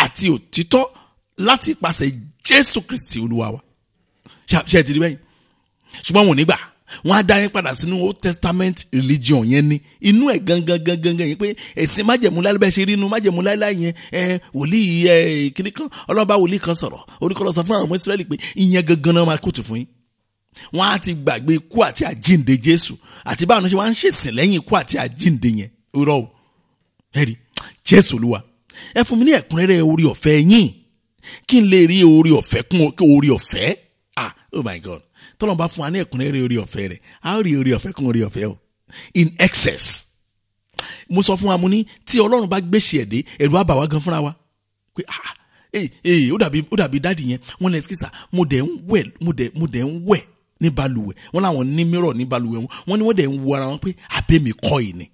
àti òtítọ́ láti ipasẹ̀ Jésù Kristi Olúwa wa ṣe ti rí bẹ́yìn ṣùgbọ́n wọn ò ní gbà wọ́n á dá yín padà sínú Old Testament religion yẹn ni inú ẹ̀ gangan yẹn pé ẹ̀sìn májẹ̀mú láíláí bẹ́ẹ̀ ṣe rí inú májẹ̀mú láíláí yẹn wòlíì kìnnì kan ọlọ́ba wòlíì kan sọ̀rọ̀ oríkọ́lọ́ sọ fún àwọn ọmọ Ísírẹ́lì pé ìyẹn gangan náà máa kùtù fún yín wọ́n á ti gbàgbé ikú àti àjíǹde Jésù àti báwọn ṣe wá ń ṣèsìn lẹ́yìn ikú àti àjíǹde yẹn rọ o ẹ̀rí Jésù Olúwa ẹ fún mi ní ẹ̀kúnrẹ́rẹ́ orí ọ̀fẹ́ yín kí n lè rí orí ọ̀fẹ́ kún orí ọ̀fẹ́ oh my God tọ́lọ́n bá fún wa ní ẹ̀kúnrẹ́rẹ́ orí ọ̀fẹ́ rẹ̀ a ó rí orí ọ̀fẹ́ kún orí ọ̀fẹ́ o in excess mo sọ fún wa mo ní tí Ọlọ́run bá gbèsè ẹ̀dẹ́ ẹ̀rù á bà wá gan fúnra wa pé ó dàbí dáàdì yẹn wọ́n lè kíkà mo dẹ̀ ń wẹ̀ ní balùwẹ̀ wọ́n láwọn ní mírọ̀ ní balùwẹ̀ wọ́n ní wọ́n dẹ̀ ń wo ara wọn pé àbẹ́mi kọ́ yìí ni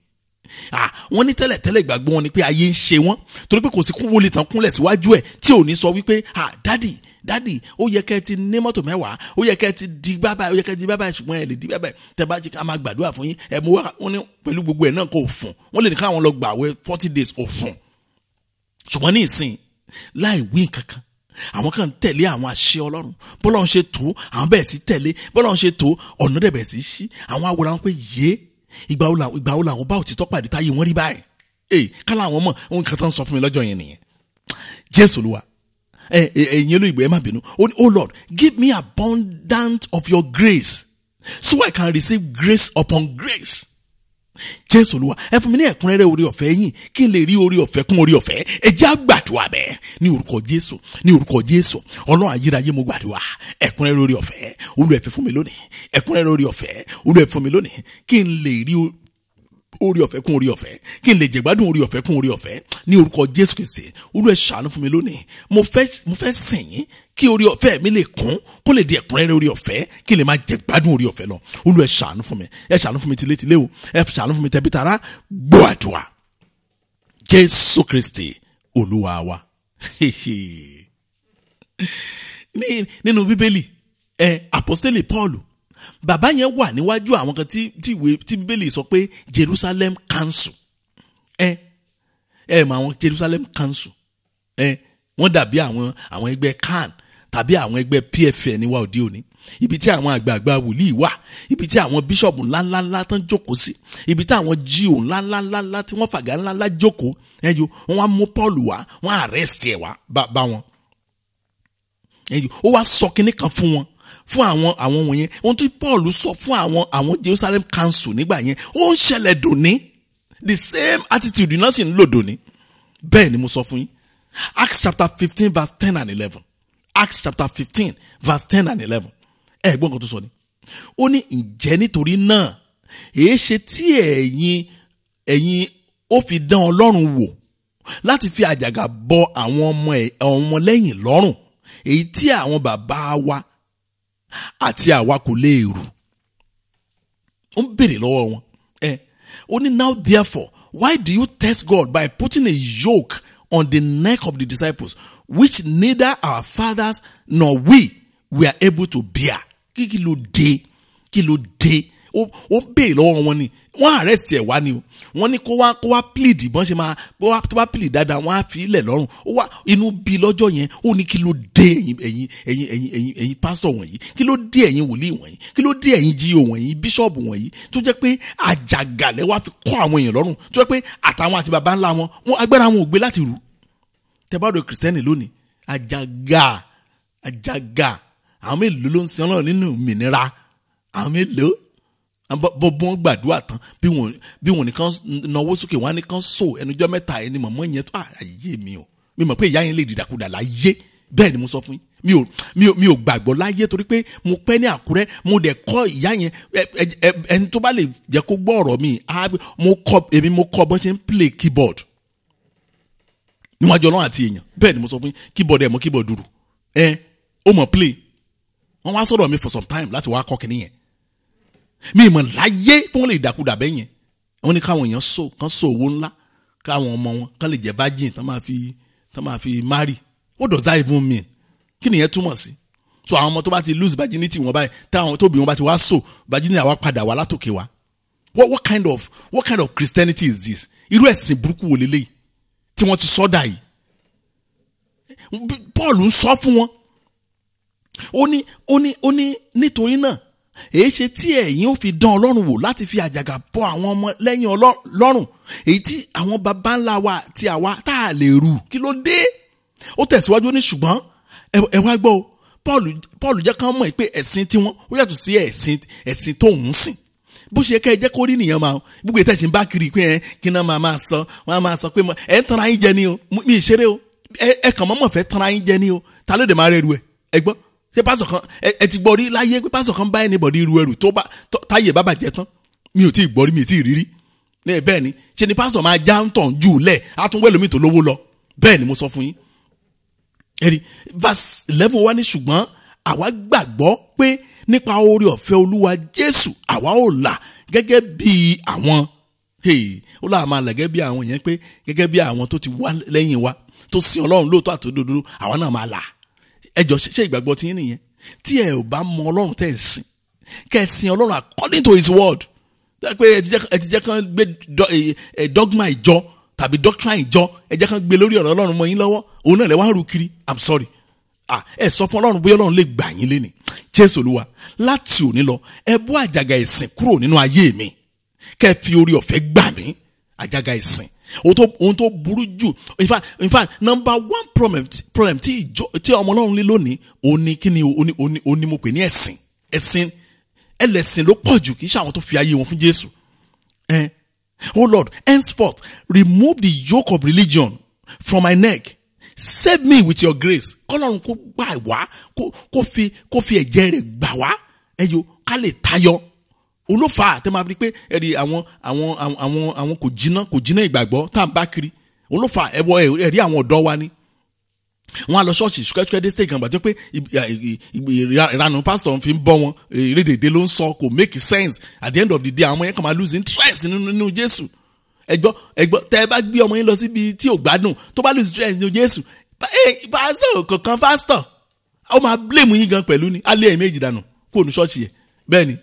wọ́n ní tẹ́lẹ̀ ìgbàgbọ́ wọn ni pé ayé ń ṣe wọ́n torí pé kò sí kún wọlé tán kúnlẹ̀ síwájú ẹ̀ tí ò ní sọ wípé dádì ó yẹ kẹ́ ti ní mọ́tò mẹ́wàá ó yẹ kẹ́ ti di bábà ó yẹ kẹ́ ti di bábà ṣùgbọ́n ẹ lè di bábà tẹ́ bá jí ká máa gbàdúrà fún yín ẹ mú wá wọn ní pẹ̀lú gbogbo ẹ̀ náà kò fún wọn lè ní káwọn lọ gbà wẹ̀ 40 days ò fún ṣùgbọ́n ní ìsìn láì wí nǹkankan àwọn kan tẹ̀lé àwọn àṣẹ Ọlọ́run bọ́lá ń ṣe tó àwọn bẹ́ẹ̀ sí tẹ̀lé bọ́lá ń ṣe tó ọ̀nà dẹ̀ bẹ̀ sí ṣí àwọn awòrán wọn pé ìgbà wo làwọn bá òtítọ́ pàdé táyé wọn rí báyìí kálá àwọn mọ̀ ohun kan tó ń sọ fún mi lọ́jọ́ yẹn nìyẹn Jésù Olúwa ẹ̀yin olóyìnbó ẹ má bínú oh Lord give me abundance of your grace so I can receive grace upon grace Jésù Olúwa ẹ fún mi ní ẹ̀kúnrẹ́rẹ́ orí ọ̀fẹ́ yín kí n lè rí orí ọ̀fẹ́ kún orí ọ̀fẹ́ ẹ jẹ́ á gbàdúrà bẹ́ẹ̀ ní orúkọ Jésù Ọlọ́run ayérayé mo gbàdúrà ẹ̀kúnrẹ́rẹ́ orí ọ̀fẹ́ Olúwa ẹ fi fún mi lónìí ẹ̀kúnrẹ́rẹ́ orí ọ̀fẹ́ Olúwa ẹ fún mi lónìí kí n lè rí orí ọ̀fẹ́ kún orí ọ̀fẹ́ kí n lè jẹ̀gbádùn orí ọ̀fẹ́ kún orí ọ̀fẹ́ ní orúkọ Jésù Kristi Olúwa ẹ ṣàánú fún mi lónìí mo fẹ́ sìn yín kí orí ọ̀fẹ́ mi lè kún kó lè di ẹ̀kúnrẹ́rẹ́ orí ọ̀fẹ́ kí n lè máa jẹ̀gbádùn orí ọ̀fẹ́ lọ Olúwa ẹ ṣàánú fún mi tilétilé o ẹ ṣàánú fún mi tẹbítara gbọ́ àdúrà Jésù Kristi Olúwa wa nínú Bíbélì àpọ́sítélì Paul bàbá yẹn wà níwájú àwọn kan tí Bíbélì sọ pé Jerusalem Council mọ àwọn Jerusalem Council wọ́n dàbí àwọn ẹgbẹ́ CAN tàbí àwọn ẹgbẹ́ PFN ní wa òde òní ibi tí àwọn àgbààgbà wòlíì wà ibi tí àwọn bíṣọ̀bù ńláńlá tán jókòó sí ibi tí àwọn jíò ńláńlá tí wọ́n fàgà ńláńlá jókòó wọ́n wá mú Paul wá wọ́n arrest ẹ̀ wá bá wọn ó wá sọ kinní kan fún wọn fún àwọn wọ̀nyẹn ohun tí Paul sọ fún àwọn Jerusalem Council nígbà yẹn ó ń ṣẹlẹ̀ dòní the same attitude náà sì ń lò dòní bẹ́ẹ̀ ni mo sọ fún yín Acts chapter 15 verse 10 and 11 Acts chapter 15 verse 10 and 11 gbọ́n kan tó sọ ni ó ní ǹjẹ́ nítorí náà èé ṣe tí ẹ̀yin ó fi dán Ọlọ́run wò láti fi àjàgà bọ àwọn ọmọ lẹ́yìn lọ́rùn èyí tí àwọn bàbá wa àti àwa kò lè rù. Ó ń béèrè lọ́wọ́ wọn. Ó ní now therefore why do you test God by putting a yoke on the neck of the disciples which neither our fathers nor we were able to bear? Kí ló dé? Ó béèrè lọ́wọ́ wọn ni wọ́n arrest ẹ̀ wá ni o wọ́n ní kó wá plead bọ́n ṣe máa tó bá plead dáadáa wọ́n á fi ilẹ̀ lọ́rùn ó wá inú bí lọ́jọ́ yẹn ó ní kí ló dé ẹ̀yin pásítọ̀ wọ̀nyí, kí ló dé ẹ̀yin wòlíì wọ̀nyí, kí ló dé ẹ̀yin jíò wọ̀nyí, bíṣọ̀bù wọ̀nyí tó jẹ́ pé àjàgàlẹ̀ wá fi kọ́ àwọn èèyàn lọ́rùn tó jẹ́ pé àtàwọn àti bàbá ńlá wọn agbára wọn ò gbé láti rù. Tẹ́bàdọ̀ kìrìsìtẹ́nì lónìí àjàgà àwọn mélòó ló ń sin Ọlọ́run nínú òmìnira, àwọn mélòó bọ́n gbàdúrà tán bí wọn nìkan náwó sókè wọn nìkan so ẹnujọ́ mẹ́ta ẹni mọ̀mọ́ yẹn tó àyè mi ò mi mọ̀ pé ìyá yẹn lè dìdàkudà láyé bẹ́ẹ̀ ni mo sọ fún yín mi ò gbàgbọ́ láyé torí pé mo pẹ́ ní Àkúrẹ́ mo dẹ̀ kọ́ ìyá yẹn ẹni tó bá lè jẹ́ kó gbọ́ ọ̀rọ̀ mi mo kọ́ bọ́n ṣe ń play keyboard níwájú Ọlọ́run àti èèyàn bẹ́ẹ̀ ni mo sọ fún yín keyboard ẹ̀ mọ́ keyboard dùrù ó mọ̀ play wọ́n wá sọ̀rọ̀ mi for some time láti wá kọ́ kìnìyẹn mi mọ̀ láyé tí wọ́n lè dàkudà bẹ́ẹ̀ yẹn wọ́n ní káwọn èèyàn kan so owó ńlá káwọn ọmọ wọn kán lè jẹ́ virgin tán máa fi marry. What does that even mean? Kí nìyẹn túmọ̀ sí? So àwọn ọmọ tó bá ti lose virginity wọn báyìí táwọn tóbi wọn bá ti wá so virginity àwa padà wá látòkè wá. What kind of Christianity is this? Irú ẹ̀sìn burúkú wo leléyìí tí wọ́n ti sọ́dà yìí? Paul ń sọ fún wọn. Ó ní nítorí náà èyí ṣe tí ẹ̀yin ó fi dán Ọlọ́run wò láti fi àjàgà bọ àwọn ọmọ lẹ́yìn Ọlọ́run èyí tí àwọn baba ńlá wa tí àwa tá a lè rù. Kí ló dé? Ó tẹ̀síwájú ní ṣùgbọ́n ẹ wá gbọ́ o Paul jẹ́ kán mọ̀ pé ẹ̀sìn tiwọn ó yàtọ̀ sí ẹ̀sìn tó ń sìn bó ṣe kẹ́ ẹ jẹ́ kó rí nìyẹn máa gbogbo ìtẹ̀sí ń bá kiri pé kí náà máa sọ wọ́n á máa sọ pé ẹ̀ ń tanra yín jẹ ni o mi ì ṣeré o ẹ kàn mọ́ fẹ́ tanra yín jẹ ni o ta ló dé máa rẹ̀ ru ẹ gbọ́ ṣé pásọ̀ kan ẹ ti gbọ́ rí láyé pé pásọ̀ kan bá anybody ru ẹrù tó bá táyé bá bàjẹ́ tán mi ò tí ì gbọ́ rí mi ì tí ì rírí bẹ́ẹ̀ ni ṣe ni pásọ̀ máa já ń tàn jù lẹ̀ á tún wẹ́lómi tó lówó lọ bẹ́ẹ̀ ni mo sọ fún yín. ẹ̀rí verse 11 wá ní ṣùgbọ́n àwa gbàgbọ́ pé nípa oore ọ̀fẹ́ Olúwa Jésù àwa ò là gẹ́gẹ́ bí àwọn ó là máa là gẹ́gẹ́ bí àwọn yẹn pé gẹ́gẹ́ bí àwọn tó ti wá lẹ́yìn wa tó sin Ọlọ́run lóòótọ́ àtòdodo àwa náà máa là. Ẹjọ́ ṣe ìgbàgbọ́ tí yín nìyẹn tí ẹ ò bá mọ Ọlọ́run tẹ́ ẹ sìn kẹ́ ẹ sìn Ọlọ́run according to his word pé ẹ ti jẹ́ kán gbé dogma ìjọ tàbí doctrine ìjọ ẹ jẹ́ kán gbé lórí ọ̀rọ̀ Ọlọ́run mọ́ yín lọ́wọ́ òun náà lè wá ń ru kiri I'm sorry ẹ sọ fún Ọlọ́run bóyá Ọlọ́run lè gbà yín léni Jésù Olúwa láti òní lọ ẹ bọ́ àjàgà ẹ̀sìn kúrò nínú ayé mi kẹ́ ẹ fi orí ọ̀fẹ́ gbà mí àjàgà ẹ̀sìn ohun tó burú jù in fact number one problem tí ọmọ Ọlọ́run lé lónìí òní kíni òní mo pè ní ẹ̀sìn ẹlẹ́sìn ló pọ̀ jù kì í ṣe àwọn tó fi ayé wọn fún Jésù. Oh Lord, henceforth remove the yoke of religion from my neck, save me with your grace. Kọ́lọ́run kó gbà wá kó fi ẹ̀jẹ̀ rẹ̀ gbà wá ẹ̀yọ ká lè tayọ. Olófà tẹ́ máa fi pé ẹ̀rí àwọn kò jiná ìgbàgbọ́ tá à ń bá kiri. Olófà ẹ̀rí àwọn ọ̀dọ́ wa ni. Wọ́n á lọ ṣọ́ọ̀ṣì ṣùkẹ́ṣùkẹ́ dé stage kan gbàtọ́ pé ìranù pásítọ̀ fi ń bọ́ wọn èrédèdè ló ń sọ kò make sense at the end of the day àwọn yẹn kàn máa lose interest nínú Jésù. Ẹgbọ́ tẹ́ ẹ bá gbé ọmọ yín lọ síbi tí ò gbádùn tó bá lose interest nínú Jésù pásítọ̀ kankan pásítọ̀ ó máa blame yín gan pẹ̀lú ni alẹ́ ẹ̀ méjì dànù kó nu ṣọ́ọ̀ṣì yẹn bẹ́ẹ̀ ni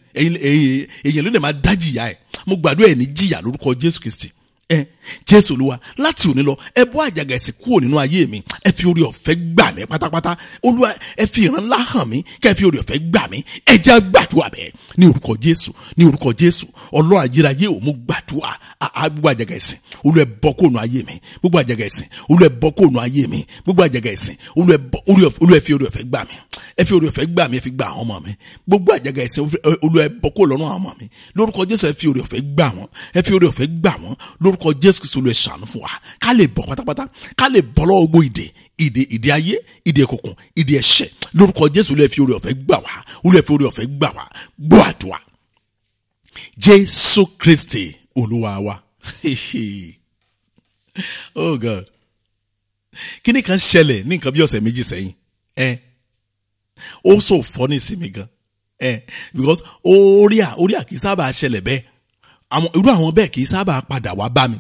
èyàn ló dẹ̀ máa dá jìyà ẹ̀ mo gbàdúrà ẹ̀ ní jìyà lórúkọ Jésù Kristi. Jésù Olúwa láti òní lọ ẹ bọ́ àjàgà ẹ̀ṣẹ̀ kúrò nínú ayé mi ẹ fi orí ọ̀fẹ́ gbà mí pátápátá Olúwa ẹ fi ìran ńlá hàn mí kẹ́ ẹ fi orí ọ̀fẹ́ gbà mí ẹ jẹ́ gbàdúrà bẹ́ẹ̀ ní orúkọ Jésù Ọlọ́run ayérayé ò mú gbàdúrà gbogbo àjàgà ẹ̀ṣẹ̀ Olúwa ẹ bọ́ kúrò nínú ayé mi gbogbo àjàgà ẹ̀ṣẹ̀ Olúwa ẹ bọ́ kúrò nínú ayé mi gbogbo àjàgà ẹ̀ṣẹ̀ Olúwa ẹ fi orí ọ̀fẹ́ gbà mí ẹ fi oore ọ̀fẹ́ gbà mí, ẹ fi gbà àwọn ọmọ mi. Gbogbo àjàgà ẹ̀ṣẹ̀ Olúwa ẹ bọ́ kó lọ́rùn àwọn ọmọ mi. Lórúkọ Jésù ẹ fi oore ọ̀fẹ́ gbà wọ́n, ẹ fi oore ọ̀fẹ́ gbà wọ́n. Lórúkọ Jésù Kristi Olúwa ẹ ṣàánú fún wa. Ká lè bọ́ pátápátá, ká lè bọ́ lọ́wọ́ gbogbo ìdè ayé, ìdè òkùnkùn, ìdè ẹ̀ṣẹ̀. Lórúkọ Jésù Olúwa ẹ fi oore ọ̀fẹ́ gbà wá. Olúwa ẹ fi oore ọ̀fẹ́ gbà wá. Gbọ́ àdúrà. Jésù Kristi Olúwa wa. Oh God. Kíni kan ṣẹlẹ̀ ní nǹkan bí ọ̀sẹ̀ méjì sẹ́yìn. Ó so funny sí mi gan. Because orí à kì í sábà ṣẹlẹ̀ bẹ́ẹ̀. Irú àwọn bẹ́ẹ̀ kì í sábà padà wá bá mi.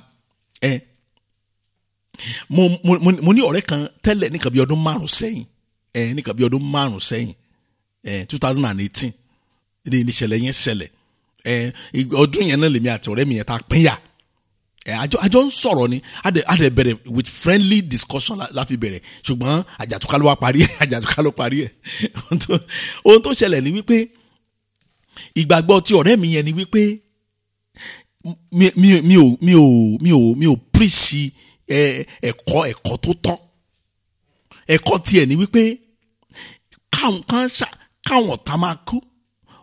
Mo ní ọ̀rẹ́ kan tẹ́lẹ̀ ní nǹkan bí ọdún 5 sẹ́yìn. Ní nǹkan bí ọdún 5 sẹ́yìn. 2018. Ní ìṣẹ̀lẹ̀ yẹn ṣẹlẹ̀. Ọdún yẹn náà lèmi àti ọ̀rẹ́ mi yẹn ta pínyà. Àjọ ń sọ̀rọ̀ ni a dẹ̀ bẹ̀rẹ̀ with friendly discussion la fi bẹ̀rẹ̀, ṣùgbọ́n àjàtúká ló parí ẹ̀. Ohun tó ṣẹlẹ̀ ni wípé ìgbàgbọ́ ti ọ̀rẹ́ mi yẹn ni wípé mi ò preach ẹ̀kọ́ tó tọ́. Ẹ̀kọ́ tiẹ̀ ni wípé káwọn ọ̀tá máa kú.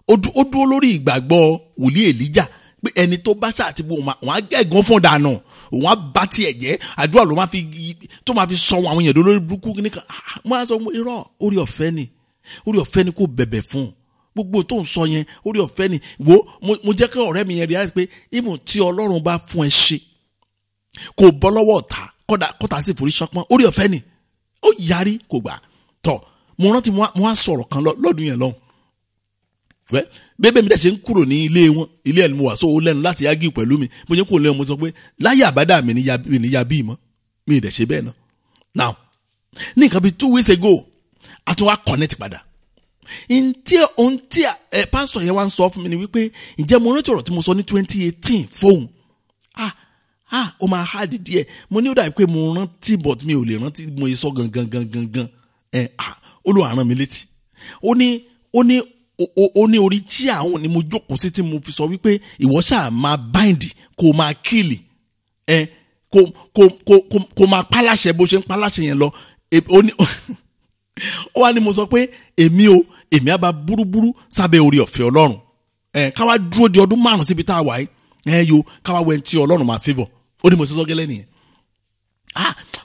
Ó dúró lórí ìgbàgbọ́ wòlíì Èlíjà pé ẹni tó bá ṣáàtì bó wọn á gẹ̀gàn fún dànù, òun á bá tiẹ̀ jẹ́, àdúrà ló máa fi sọ àwọn èèyàn lórí burúkú nìkan. Mo á sọ irọ́, orí ọ̀fẹ́ ni kò bẹ̀bẹ̀ fún gbogbo tó ń sọ yẹn. Orí ọ̀fẹ́ ni wo mo jẹ́ kí ọ̀rẹ́ mi yẹn realize pé ìmọ̀ tí Ọlọ́run bá fún ẹ ṣe kò bọ́ lọ́wọ́ ọ̀tá kọ́tà sì forí ṣánpọ́n. Orí ọ̀fẹ́ ni ó yarí kò gbà tọ̀. Mo rántí mo á sọ̀rọ̀ kan lọ́dún yẹn lọ́hùn. Bébè mi dẹ̀ ṣe ń kúrò ní ilé ẹ̀ ni mo wà, so ó lẹ́nu láti ágì pẹ̀lú mi. Mo jẹ́ kó lẹ́nu, mo sọ pé láyé àbádà mi ní ya bí mọ́, mi ì dẹ̀ ṣe bẹ́ẹ̀ náà. Now ní nǹkan bíi 2 weeks ago a tún wá connect padà. Ohun tí pásítọ̀ yẹn wá ń sọ fún mi ni wípé ǹjẹ́ mo rántí ọ̀rọ̀ tí mo sọ ní 2018 fóun. Ó máa hard díẹ̀. Mo ní ó dàbí pé mo rántí but mi ò lè rántí mo yẹ sọ gangan. Olúwa rán mi létí. Ó ní orí tí àwọn ni mo jókòó sí tí mo fi sọ wípé ìwọ ṣáà máa bind kó máa kill kó máa pálàṣẹ bó ṣe ń pálàṣẹ yẹn lọ. Ó wá ní mo sọ pé èmi á bá búrúbúrú sábẹ́ orí ọ̀fẹ́ Ọlọ́run. Káwá dúró di ọdún 5 síbi tá a wà yìí. Káwá wẹ̀ tí Ọlọ́run máa favour. Ó ní mo sọ gẹ́lẹ́ nìyẹn.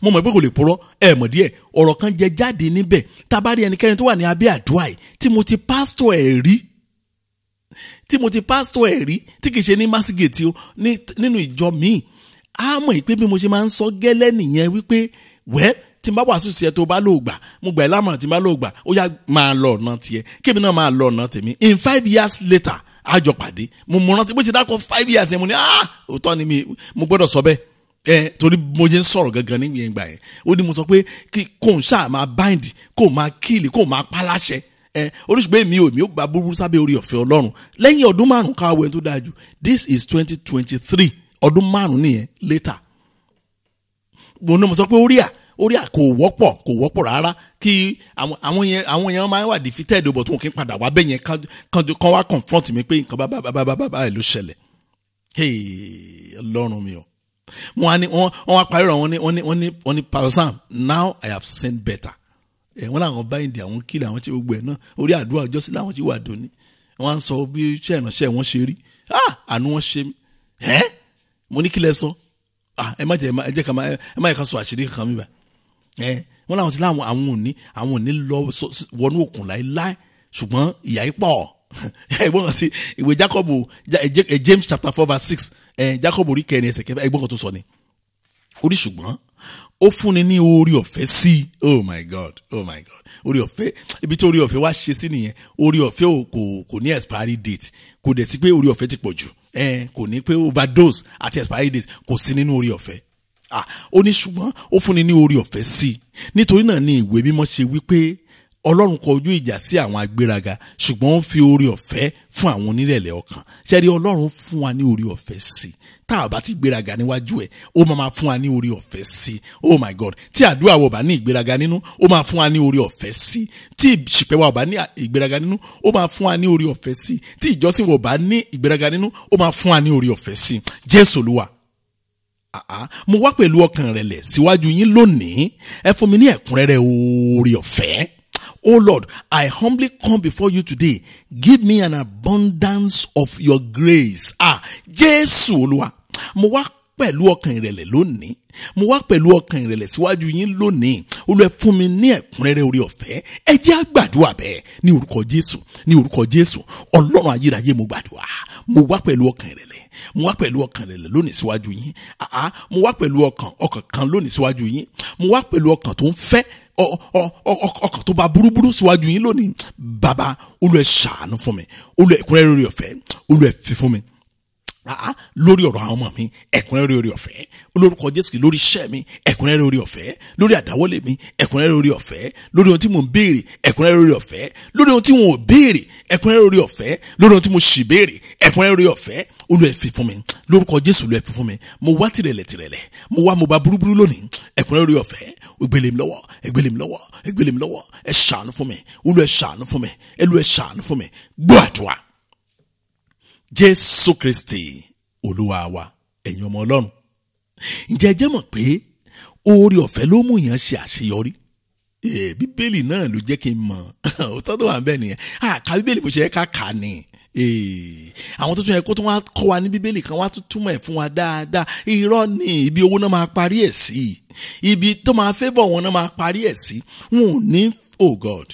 Mo mọ̀ pé kò lè purọ́ mọ̀ díẹ̀ ọ̀rọ̀ kan jẹ jáde níbẹ̀. Tá bá rí ẹnikẹ́ni tó wà ní abẹ́ àdúrà yìí tí mo ti pásítọ̀ ẹ̀ rí tí kìí ṣe ní Masigate nínú ìjọ míì, á mọ̀ pé bí mo ṣe máa ń sọ gẹ́lẹ́ nìyẹn wípé tí n bá wàásù sí ẹ tó bá lò gbà, mo gbà ẹ́ lámọ̀ràn tí n bá lò gbà, ó yá máa lọ ọ̀nà tiẹ̀ kébì náà máa lọ ọ̀nà tèmi. In 5 years later àjọ pàdé. Mo rántí bó ṣe dákọ̀ 5 years yẹn mo ní òótọ́ ni mo gbọ́dọ̀ sọ bẹ́ẹ̀. Torí mo jẹ́ ń sọ̀rọ̀ gangan ní ìgbà yẹn. Ó ní mo sọ pé kò ń ṣáà máa bind, kò máa kill, kò máa paláṣẹ. Oríṣiríṣi mi ò gba búburú sábẹ́ orí ọ̀fẹ́ Ọlọ́run. Lẹ́yìn ọdún 5 káwé tó dáa jù. This is 2023. Ọdún 5 nìyẹn later. Mo ní mo sọ pé orí à kò wọ́pọ̀ rárá kí àwọn yẹn máa ń wà defeated but wọn kì í padà wá bẹ́ẹ̀ yẹn kan wá confront mi pé nǹkan bá ló ṣẹlẹ̀. Ọlọ́run mi o. Wọ́n wá parí ọ̀rọ̀ wọ́n ní Pastor Sam, now I have seen better. Wọ́n làwọn báyìí àwọn kílẹ̀ àwọn tí gbogbo ẹ̀ náà orí àdúrà ọjọ́ sí làwọn tí wà dòní. Wọ́n á sọ bí iṣẹ́ ìránṣẹ́ wọn ṣe rí. Àánú wọn ṣe mí. Mo ní kílẹ̀ sọ. Ẹ má yẹ ká sọ àṣírí kan mi bá. Wọ́n làwọn tí àwọn ò ní lọ wọnú òkun láéláé ṣùgbọ́n ìyà yìí pọ̀. Ẹgbọ́n kan ti ìwé James chapter 4 verse 6 Jacob orí 4 ẹsẹ̀ 9 ẹgbọ́n kan tó sọ ni. Orí ṣùgbọ́n ó fúnni ní orí ọ̀fẹ́ sí. Oh my God. Orí ọ̀fẹ́ ibi tí orí ọ̀fẹ́ wá ṣe sí nìyẹn. Orí ọ̀fẹ́ kò ní expiry date, kò dẹ̀ sí pé orí ọ̀fẹ́ ti pọ̀ jù. Kò ní pé overdose àti expiry date kò sí nínú orí ọ̀fẹ́. Ó ní ṣùgbọ́n ó fúnni ní orí ọ̀fẹ́ sí. Nítorí náà ni ìwé mímọ́ ṣe wípé Ọlọ́run kọ ojú ìjà sí àwọn agbéraga ṣùgbọ́n ó fi orí ọ̀fẹ́ fún àwọn onírẹ̀lẹ̀ ọkàn. Ṣẹ́rí Ọlọ́run fún wa ní orí ọ̀fẹ́ sí. Tá a bá ti gbéraga níwájú ẹ̀, ó máa fún wa ní orí ọ̀fẹ́ sí. Oh my God. Tí àdúrà wa bá ní ìgbéraga nínú, ó máa fún wa ní orí ọ̀fẹ́ sí. Tí ìṣìpẹ̀ wa bá ní ìgbéraga nínú, ó máa fún wa ní orí ọ̀fẹ́ sí. Tí ìjọsìn wa bá ní ìgbéraga nínú, ó máa fún wa ní orí ọ̀fẹ́ sí. Jésù Olúwa. Mo wá pẹ̀lú ọkàn rẹ̀lẹ̀ síwájú yín lónìí. Ẹ fún mi ní ẹ̀kúnrẹ́rẹ́ orí ọ̀fẹ́. Oh Lord, I humbly come before you today. Give me an abundance of your grace. Jésù Olúwa, mo wá pẹ̀lú ọkàn ìrẹ̀lẹ̀ lónìí. Mo wá pẹ̀lú ọkàn ìrẹ̀lẹ̀ síwájú yín lónìí. Olúwa fún mi ní ẹ̀kúnrẹ́rẹ́ orí ọ̀fẹ́. Ẹ jẹ́ á gbàdúrà bẹ́ẹ̀ ní orúkọ Jésù, ní orúkọ Jésù. Ọlọ́run ayérayé mo gbàdúrà. Mo wá pẹ̀lú ọkàn ìrẹ̀lẹ̀. Mo wá pẹ̀lú ọkàn ìrẹ̀lẹ̀ lónìí síwájú yín. Mo wá pẹ̀lú ọkàn kan lónìí síwájú yín. Mo wá pẹ̀lú ọkàn tó ń fẹ́ ọkàn tó bá burúburú síwájú yín lónìí. Bàbá, Olúwa ṣàánú fún mi. Olúwa ẹ̀kúnrẹ́rẹ́ orí ọ̀fẹ́. Olúwa fi fún mi. Lórí ọ̀rọ̀ àwọn ọmọ mi, ẹ̀kúnrẹ́rẹ́ orí ọ̀fẹ́. Olórúkọ Jésù, lórí iṣẹ́ mi, ẹ̀kúnrẹ́rẹ́ orí ọ̀fẹ́. Lórí àdáwọ́lé mi, ẹ̀kúnrẹ́rẹ́ orí ọ̀fẹ́. Lórí ohun tí mò ń béèrè, ẹ̀kúnrẹ́rẹ́ orí ọ̀fẹ́. Lórí ohun tí wọn ò béèrè, ẹ̀kúnrẹ́rẹ́ orí ọ̀fẹ́. Lórí ohun tí mo sì béèrè, ẹ̀kúnrẹ́rẹ́ orí ọ̀fẹ́. Olúwa fi fún mi. Lórúkọ Jésù, Olúwa fi fún mi. Mo wá tìrẹ̀lẹ̀. Mo bá burúburú lónìí. Ẹ̀kúnrẹ́rẹ́ orí ọ̀fẹ́. Gbélé mi lọ́wọ́. Ẹ ṣàánú fún mi. Olúwa ṣàánú fún mi. Olúwa ṣàánú fún mi. Gbọ́ àdúrà. Jésù Kristi Olúwa wa, ẹ̀yin ọmọ Ọlọ́run. Ǹjẹ́ ẹ jẹ́ mọ̀ pé oore ọ̀fẹ́ ló mú yàn ṣe àṣeyọrí? Bíbélì náà ló jẹ́ kí n mọ̀. Òótọ́ tó wà níbẹ̀ nìyẹn. Ká Bíbélì bó ṣe yẹ ká kà ní. Àwọn tó tún yẹ kó tún wá kọ́ wa ní Bíbélì kan wá tún túmọ̀ ẹ̀ fún wa dáadáa. Irọ́ ni ibi owó náà máa parí ẹ̀ sí. Ibi tó máa favour wọn náà máa parí ẹ̀ sí. Wọn ò ní, oh God.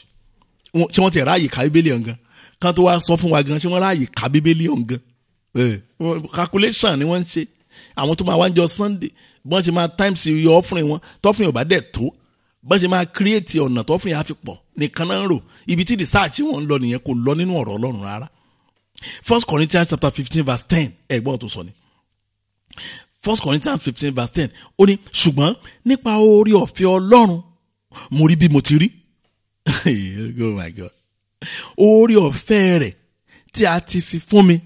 Ṣé wọ́n ti ráàyè ká Bíbélì ọ̀ngàn? Kan tó wá sọ fún wa gan, ṣé wọ́n ráàyè ká Bíbélì ọ̀ngàn? Calculation ni wọ́n ń ṣe. Àwọn tó máa wá ń jọ Sunday, bọ́n ṣe máa times your offering wọn, tọ́fìn ò bá dẹ̀ tó, bọ́n ṣe máa create ọ̀nà tọ́fìn á fi pọ̀ nìkan náà ń rò. Ibi tí research wọn ń lọ nìyẹn, kò lọ nínú ọ̀rọ̀ Ọlọ́run rárá. 1 Corinthians chapter 15 verse 10, ẹ̀gbọ́n tó sọ ni. 1 Corinthians 15 verse 10, ó ní ṣùgbọ́n nípa oore ọ̀fẹ́ Ọlọ́run mo rí bí mo ti rí. Oh my God. Oore ọ̀fẹ́ rẹ̀ tí a ti fi fún mi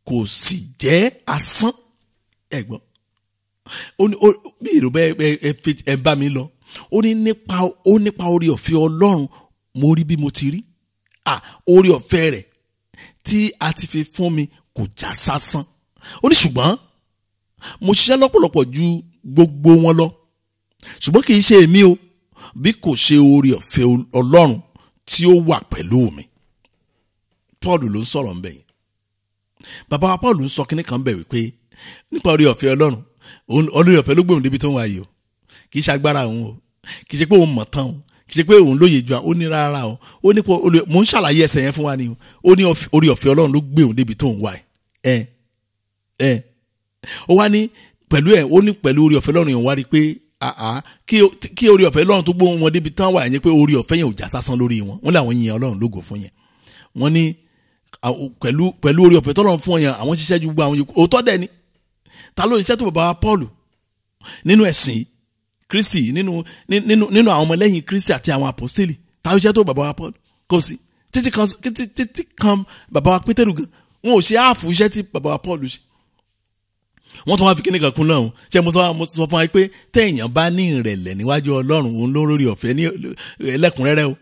kò sì jẹ́ asán. Ẹ̀gbọ́n, ó ní bí ìrò bẹ́ẹ̀ ẹ bá mi lọ. Ó ní nípa oore ọ̀fẹ́ Ọlọ́run mo rí bí mo ti rí. Oore ọ̀fẹ́ rẹ̀ tí a ti fi fún mi kò já sásán. Ó ní ṣùgbọ́n mo ṣiṣẹ́ lọ́pọ̀lọpọ̀ ju gbogbo wọn lọ. Ṣùgbọ́n kì í ṣe èmi o, bí kò ṣe oore ọ̀fẹ́ Ọlọ́run tí ó wà pẹ̀lú mi. Paul ló ń sọ̀rọ̀ ń bẹ̀yìn. Bàbá wa Paul ń sọ kíní kan bẹ̀ wípé nípa oore ọ̀fẹ́ Ọlọ́run, oore ọ̀fẹ́ ló gbé òun débi tó ń wá yìí o. Kì í ṣe agbára òun o. Kì í ṣe pé òun mọ̀ tán o. Kì í ṣe pé òun lóye ju ó ní rárá o. Ó ní mo ń ṣàlàyé ẹsẹ̀ yẹn fún wa ni o. Ó ní oore ọ̀fẹ́ Ọlọ́run ló gbé òun débi tó ń wá yìí. Ó wá ní pẹ̀lú oore ọ̀fẹ́ Ọlọ́run yẹn wá rí pé kí oore ọ̀fẹ́ Ọlọ́run tó gbé wọn débi tán wà yẹn pé oore ọ̀fẹ́ yẹn ò já sásán lórí wọn. Wọ́n làwọn yin Ọlọ́run lógo fún yẹn. Wọ́n ní pẹ̀lú oore ọ̀fẹ́ tọ́lọ́run fún yẹn, àwọn ṣiṣẹ́ ju gbogbo àwọn yòókù. Òótọ́ dẹ̀ ni. Ta ló ṣiṣẹ́ tó bàbá wa Paul nínú ẹ̀sìn Kristi, nínú àwọn ọmọlẹ́yìn Kristi àti àwọn apostoli? Ta ló ṣiṣẹ́ tó bàbá wa Paul? Kò sí. Títí kan bàbá wa Pétérù gan, wọn ò ṣe ààfù iṣẹ́ tí bàbá wa Paul ṣe. Wọ́n tún wá fi kíní kan kún náà. Ṣé mo sọ fún wa pé téèyàn bá ní ìrẹ̀lẹ̀ níwájú Ọlọ́run, òun ló lórí ọ̀fẹ́ ní ẹlẹ́kùnrẹ́rẹ́ o.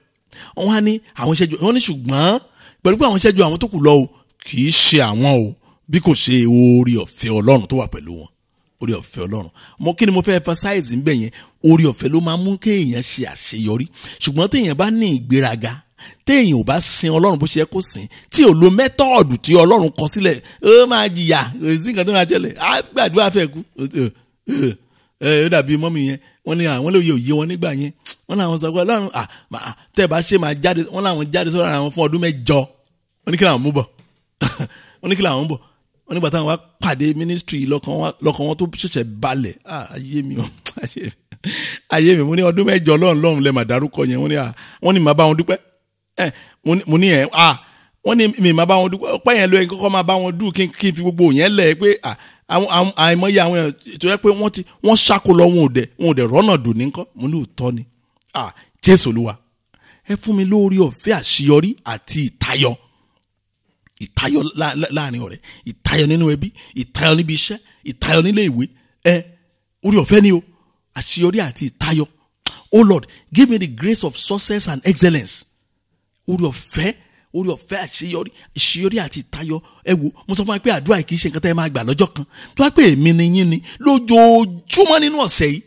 Wọ́n wá ní àwọn ìṣẹ́jú, wọ́n ní ṣùgbọ́n pẹ̀lú pé àwọn ìṣẹ́jú àwọn tó kù lọ o, kì í ṣe àwọn o, bí kò ṣe oore ọ̀fẹ́ Ọlọ́run tó wà pẹ̀lú wọn. Oore ọ̀fẹ́ Ọlọ́run. Kí ni mo fẹ́ emphasize níbẹ̀ yẹn? Oore ọ̀fẹ́ ló máa mú kéèyàn ṣe àṣeyọrí. Ṣùgbọ́n téèyàn bá ní ìgbéraga, téèyàn ò bá sin Ọlọ́run bó ṣe yẹ kó sìn, tí ò lo mẹ́tọ́ọ̀dù tí Ọlọ́run kọ sílẹ̀, ó máa jìyà. Sí nǹkan tó máa ṣẹlẹ̀, á gbàdúrà fẹ́ kú. Ó dàbí mọ́mì yẹn, wọ́n ní àwọn lóye òye wọn nígbà yẹn. Wọ́n láwọn sọ pé Ọlọ́run tẹ́ bá ṣe máa jáde, wọ́n láwọn jáde sọ́dọ̀ àwọn fún ọdún 8. Wọ́n ní kí làwọn mú bọ̀. Wọ́n ní kí làwọn mú bọ̀. Wọ́n nígbà táwọn wá pàdé ministry lọ́kàn wọn tó ṣẹ̀ṣẹ̀ balẹ̀. Ayé mi o, ayé mi. Mo ní ọdún 8 Ọlọ́run lẹ́ máa dárúkọ yẹn. Wọ́n ní màá bá wọn dúpẹ́. Mo ní wọ́n ní mi máa bá wọn dúpẹ́. Ọpẹ́ yẹn ló yẹ kọ́kọ́ máa bá wọn dùn kí n fi gbogbo yẹn lẹ̀ pé àìmọye àwọn èèyàn tó yẹ pé wọ́n ṣáko lọ wọn ò dẹ̀ rọ́nà dùn ní nǹkan. Mo ní òótọ́ ni. Jésù Olúwa, ẹ fún mi lórí ọ̀fẹ́ àṣeyọrí àti ìtayọ láàrin ọ̀rẹ́, ìtayọ nínú ẹbí, ìtayọ níbi iṣẹ́, ìtayọ nílé ìwé. Orí ọ̀fẹ́ ni o, àṣeyọrí àti ìtayọ. Oh Lord, give me the grace of success and excellence. Orí ọ̀fẹ́ àṣeyọrí àti ìtayọ. Ẹ wo, mo sọ fún wa pé àdúrà kì í ṣe nǹkan tẹ́ ẹ máa gbà lọ́jọ́ kan. Tó wá pé èmi ni yín ni lójoojúmọ́ nínú ọ̀sẹ̀ yìí,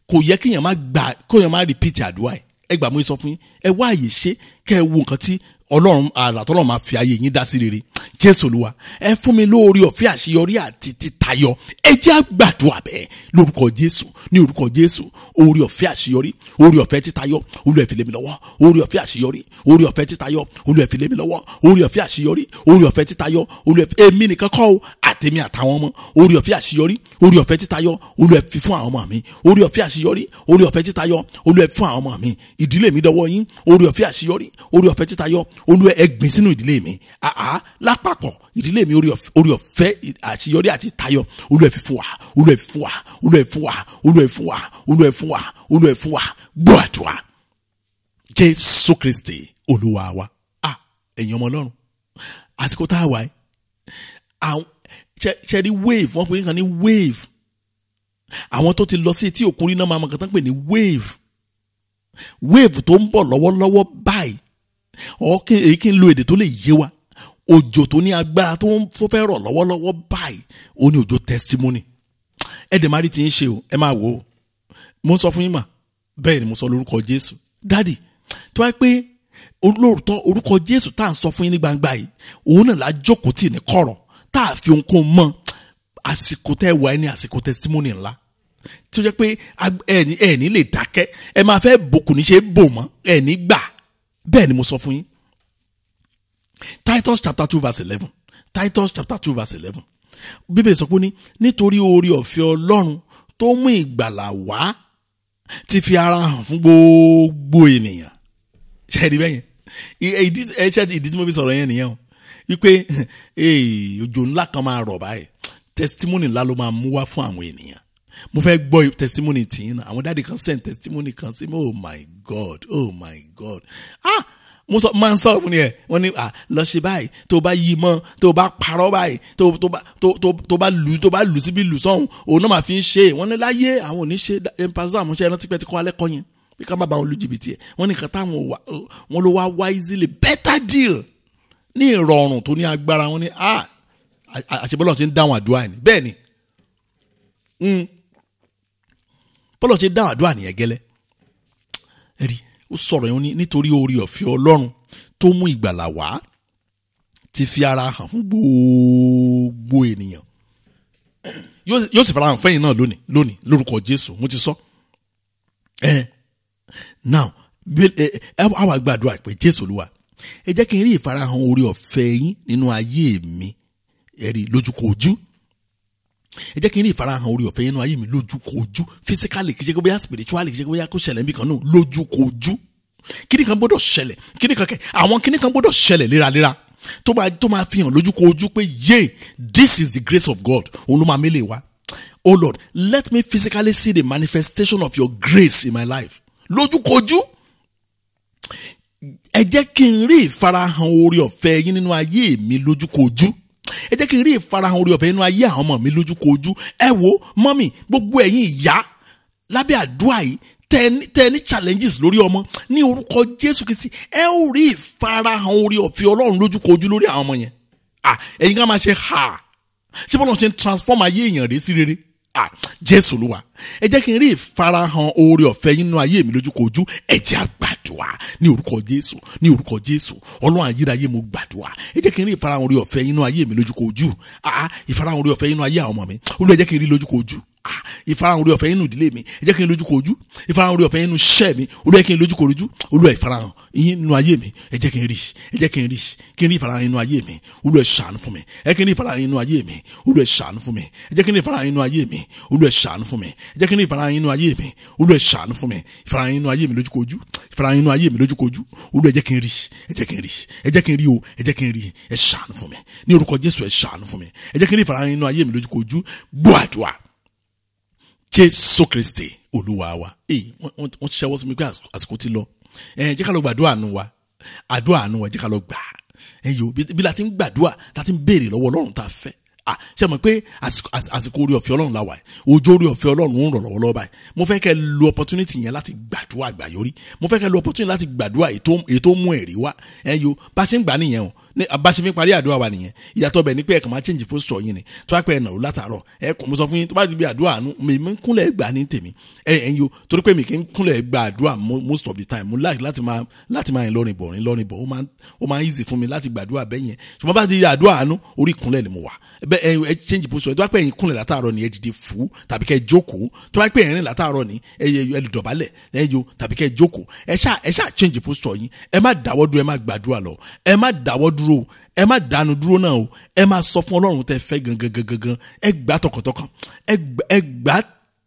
kò yẹ kéèyàn má repeat àdúrà yìí. ẹ gbà mo sọ fún yín ẹ wá àyè ṣe kẹ́ ẹ wo nǹkan tí Ọlọ́run àràtọ́lọ́run máa fi ayé yín dá sí rere. Jésù Olúwa ẹ fún mi lórí ọ̀fẹ́ àṣeyọrí àti títayọ. Ẹ jẹ́ á gbàdúrà bẹ́ẹ̀ lórúkọ Jésù, ní orúkọ Jésù. Orí ọ̀fẹ́ àṣeyọrí, orí ọ̀fẹ́ títayọ, Olúwa fi lé mi lọ́wọ́. Orí ọ̀fẹ́ àṣeyọrí, orí ọ̀fẹ́ títayọ, Olúwa fi lé mi lọ́wọ́. Orí ọ̀fẹ́ àṣeyọrí, orí ọ̀fẹ́ títayọ, Olúwa èmi nìkan kọ́ o, àtèmi àtàwọn ọmọ. Orí ọ̀fẹ́ àṣeyọrí, orí ọ̀fẹ́ títayọ, Olúwa fi fún àwọn ọmọ mi. Orí ọ̀fẹ́ àṣeyọrí, orí ọ̀fẹ́ títayọ, Olúwa fi fún àwọn ọmọ mi. Ìdílé mi dọwọ́ yín. Orí ọ̀fẹ́ àṣeyọrí, orí ọ̀fẹ́ títayọ, Olúwa ẹ gbìn sínú ìdílé mi. Lápapọ̀ ìdílé mi orí ọ̀fẹ́ àṣeyọrí àti tayọ, Olúwa fi fún wa, Olúwa fi fún wa, Olúwa fi fún wa, Olúwa fi fún wa, Olúwa fi fún wa, Olúwa fi fún wa. Gbọ́ àdúrà Jésù Kristi Olúwa wa. Ẹ̀yin ọmọ Ọlọ́run àsìkò tá a wà yìí àwọn ṣe rí wave, wọ́n pè é kan ní wave. Àwọn tó ti lọ sí etí òkun rí náà máa mọ̀ kan tán pè ní wave tó ń bọ̀ lọ́wọ́lọ́wọ́ báyìí. Èyí kí n lo èdè tó lè yé wa. Òjò tó ní agbára tó fẹ́ rọ̀ lọ́wọ́lọ́wọ́ báyìí ó ní òjò testimony. Ẹ̀dẹ̀ máa rí ti ń ṣe o, ẹ máa wò ó. Mo sọ fún yín mà, bẹ́ẹ̀ ni mo sọ lórúkọ Jésù. Dádì tó wáyé pé olóòótọ́ orúkọ Jésù tá à ń sọ fún yín ní gbangba yìí, òun náà la jókòó tì ní kọ̀rọ̀ tá a fi ohunkóhun mọ́. Àsìkò tẹ́ wà ní àsìkò testimony ńlá tí ó jẹ́ pé ẹ̀ní lè dákẹ́, ẹ máa fẹ́ bòkù ní ṣe bò mọ́, ẹ̀ní gbà. Bẹ́ẹ̀ ni mo sọ fún yín. Titus chapter 2 verse 11. Titus chapter 2 verse 11. Bíbélì sọ pé nítorí oore ọ̀fẹ́ Ọlọ́run tó mú ìgbàlà wá ti fi ara hàn fún gbogbo ènìyàn. Ṣé rí bẹ́yẹn? Ìdí tí mo fi sọ̀rọ̀ yẹn nìyẹn o. Wípé òjò ńlá kan máa rọ̀ báyìí. Testimony ńlá ló máa mú wá fún àwọn ènìyàn. Mo fẹ́ gbọ́ testimony tìyín náà. Àwọn dáàdì kan send testimony kan sí mi. Oh my God, oh my God. Mo sọ máa ń sọ fún ẹ wọ́n ní lọ ṣe báyìí tó bá yí mọ́ tó bá parọ́ báyìí tó bá lù síbi lù sọ́hun òun náà máa fi ń ṣe. Wọ́n ní láyé àwọn ò ní ṣe pásítọ̀ àmúṣe ẹran tipẹ́ tí kọ́ alẹ́ kọ́ yẹn bí ká bàbá wọn lu jìbìtì ẹ̀. Wọ́n ní nǹkan táwọn wọn ló wá easily better deal ní ìrọ̀rùn tó ní agbára. Wọ́n ní àṣebọ́lọ̀ ṣe ń dáhùn àdúrà ni. Bẹ́ẹ̀ ni bọ́lọ̀ ṣe ń dáhùn àdúrà nìyẹn gẹ́lẹ́. Ẹ̀rí ó sọ̀rọ̀ yẹn nítorí oore ọ̀fẹ́ Ọlọ́run tó mú ìgbàlà wá ti fi ara hàn fún gbogbo ènìyàn. Yóò sì fara hàn fẹ́yìn náà lónìí lórúkọ Jésù. Mo ti sọ. Now a wá gbàdúrà pé Jésù Olúwa ẹ jẹ́ kí n rí ìfarahàn oore ọ̀fẹ́ yín nínú ayé mi. Ẹ̀rí lójúkojú. Ẹ jẹ́ kí n rí ìfarahàn oore ọ̀fẹ́ yín nínú ayé mi lójúkojú. Physically kì í ṣe kó bóyá spiritually kì í ṣe kó bóyá kó ṣẹlẹ̀ níbi kan náà lójúkojú. Kíní kan gbọ́dọ̀ ṣẹlẹ̀, àwọn kíní kan gbọ́dọ̀ ṣẹlẹ̀ léraléra tó máa fi hàn lójúkojú pé this is the grace of God. Òun ló máa mélé wa. Oh Lord, let me physically see the manifestation of your grace in my life. Lójúkojú. Ẹ jẹ́ kí n rí ìfarahàn oore ọ̀fẹ́ yín nínú ayé mi lójúkojú. Ẹ jẹ́ kí n rí ìfarahàn oore ọ̀fẹ́ nínú ayé àwọn ọmọ mi lójúkojú. Ẹ wo mọ́mì gbogbo ẹ̀yin ìyá lábẹ́ àdúrà yìí tẹ ní challenges lórí ọmọ ní orúkọ Jésù Kristi ẹ ó rí ìfarahàn oore ọ̀fẹ́ Ọlọ́run lójúkojú lórí àwọn ọmọ yẹn. Ẹ̀yin ká máa ṣe ṣé bọ́lá ṣe ń transform ayé èèyàn rẹ̀ sí rere. Jésù Olúwa ẹ jẹ́ kí n rí ìfarahàn oore ọ̀fẹ́ yín nínú ayé mi lójúkojú. Ẹ jẹ́ á gbàdúrà ní orúkọ Jésù, ní orúkọ Jésù. Ọlọ́run ayérayé mo gbàdúrà. Ẹ jẹ́ kí n rí ìfarahàn oore ọ̀fẹ́ yín nínú ayé mi lójúkojú. Ìfarahàn oore ọ̀fẹ́ yín nínú ayé àwọn ọmọ mi. Olúwa ẹ jẹ́ kí n rí lójúkojú. Ìfarahàn oore ọ̀fẹ́ nínú ìdílé mi. Ẹ jẹ́ kí n lójúkojú. Ìfarahàn oore ọ̀fẹ́ nínú iṣẹ́ mi. Olúwa ẹ kí n lójúkojú. Olúwa ìfarahàn yín nínú ayé mi. Ẹ jẹ́ kí n rí. Ẹ jẹ́ kí n rí. Kí n rí ìfarahàn nínú ayé mi. Olúwa ẹ ṣàánú fún mi. Ẹ kí n rí ìfarahàn nínú ayé mi. Olúwa ẹ ṣàánú fún mi. Ẹ jẹ́ kí n rí ìfarahàn nínú ayé mi. Olúwa ẹ ṣàánú fún mi. Ẹ jẹ́ kí n rí ìfarahàn nínú ayé mi. Olúwa ẹ ṣàánú fún mi. Ìfarahàn nínú ayé mi lójúkojú. Ìfarahàn nínú ayé mi lójúkojú. Olúwa ẹ jẹ́ kí n rí. Ẹ jẹ́ kí n rí. Ẹ jẹ́ kí n rí o. Ẹ jẹ́ kí n rí. Ẹ ṣàánú fún mi. Ní orúkọ Jésù ẹ ṣàánú fún mi. Ẹ jẹ́ kí n rí ìfarahàn nínú ayé mi lójúkojú. Gbọ́ àdúrà Jésù Kristi Olúwa wa. Wọ́n ṣẹ́wọ́ sí mi pé àsìkò ti lọ. Jẹ́ ká lọ gbàdúrà àánú wa. Àdúrà àánú wa jẹ́ ká lọ gbà. Bí la ti ń gbàdúrà la ti ń béèrè lọ́wọ́ Ọlọ́run tá a fẹ́. Ṣé mọ̀ pé àsìkò oore ọ̀fẹ́ Ọlọ́run la wà yìí. Òjò oore ọ̀fẹ́ Ọlọ́run ń rọ̀ lọ́wọ́ báyìí. Mo fẹ́ kẹ́ lo opportunity yẹn láti gbàdúrà àgbáyọrí. Mo fẹ́ kẹ́ lo opportunity láti gbàdúrà èyí tó mú ẹ̀rí wá. Bá ṣe ń gbà nìyẹn o. ní abáṣe mi parí àdúrà wa nìyẹn ìyàtọ̀ bẹ̀ ní pé ẹ kàn máa change posture yín ni tó wá pé ẹ nàró látàárọ̀ ẹ kàn mo sọ fún yín tó bá ti bí àdúrà àánú mi ń kúnlẹ̀ gbà ní tèmi ẹ̀yin yo torí pé mi kì í kúnlẹ̀ gbà àdúrà most of the time mo like láti máa yẹn lọ́rin bọ̀ ó máa easy fún mi láti gbàdúrà bẹ́ẹ̀ yẹn ṣùgbọ́n bá ti di àdúrà àánú orí ìkúnlẹ̀ ni mo wà ẹ change posture tó wá pé ẹ̀yin kúnlẹ̀ látàárọ̀ ni ẹ dìde fú tàbí kẹ́ jókòó tó wá pé ẹ̀yin látàárọ̀ ni ẹ dọ̀bálẹ̀ ẹ yo tàbí kẹ́ jókòó ẹ ṣáà change posture yín ẹ má dáwọ́ dúró ẹ má gbàdúrà lọ ẹ má dáwọ́ dúró ẹ má dánu dúró náà o ẹ má sọ fún Ọlọ́run tẹ́ fẹ́ gangan ẹ gbà tọkàntọkàn ẹ gbà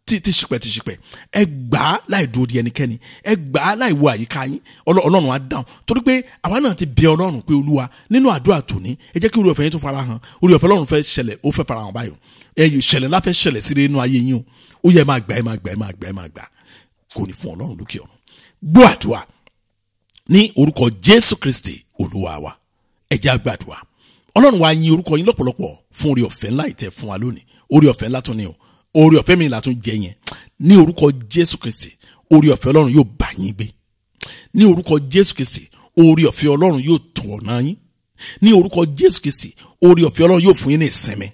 tìṣìpẹ̀ ẹ gbà láì dúró di ẹnikẹ́ni ẹ gbà láì wo àyíká yín Ọlọ́run á dáhùn torí pé àwa náà ti bẹ Ọlọ́run pé Olúwa nínú àdúrà tòní ẹ jẹ́ kí oore ọ̀fẹ́ yín tún fara hàn oore ọ̀fẹ́ Ọlọ́run fẹ́ ṣẹlẹ̀ ó fẹ́ fara hàn báyọ̀ ẹ̀yìn ìṣẹ̀lẹ̀ ńlá fẹ́ ṣẹlẹ̀ sí inú ayé yín o ó yẹ ẹ máa gbà kò ní fún Ọlọ́run lókè ọ̀run gbọ́ àdúrà ní orúkọ Jésù Kristi Olúwa wa ẹ jẹ́ á gbàdúrà Ọlọ́run wa yìn orúkọ yín lọ́pọ̀lọpọ̀ fún oore ọ̀fẹ́ ńlá ìtẹ́ fún wa lónìí oore ọ̀fẹ́ ńlá tún ni o oore ọ̀fẹ́ mi là tún jẹ yẹn ní orúkọ Jésù Kristi oore ọ̀fẹ́ Ọlọ́run yóò bá yín gbé ní orúkọ Jésù Kristi oore ọ̀fẹ́ Ọlọ́run yóò tọ̀nà yín ní orúkọ Jésù Kristi oore ọ̀fẹ́ Ọlọ́run yóò fún yín ní ìsinmi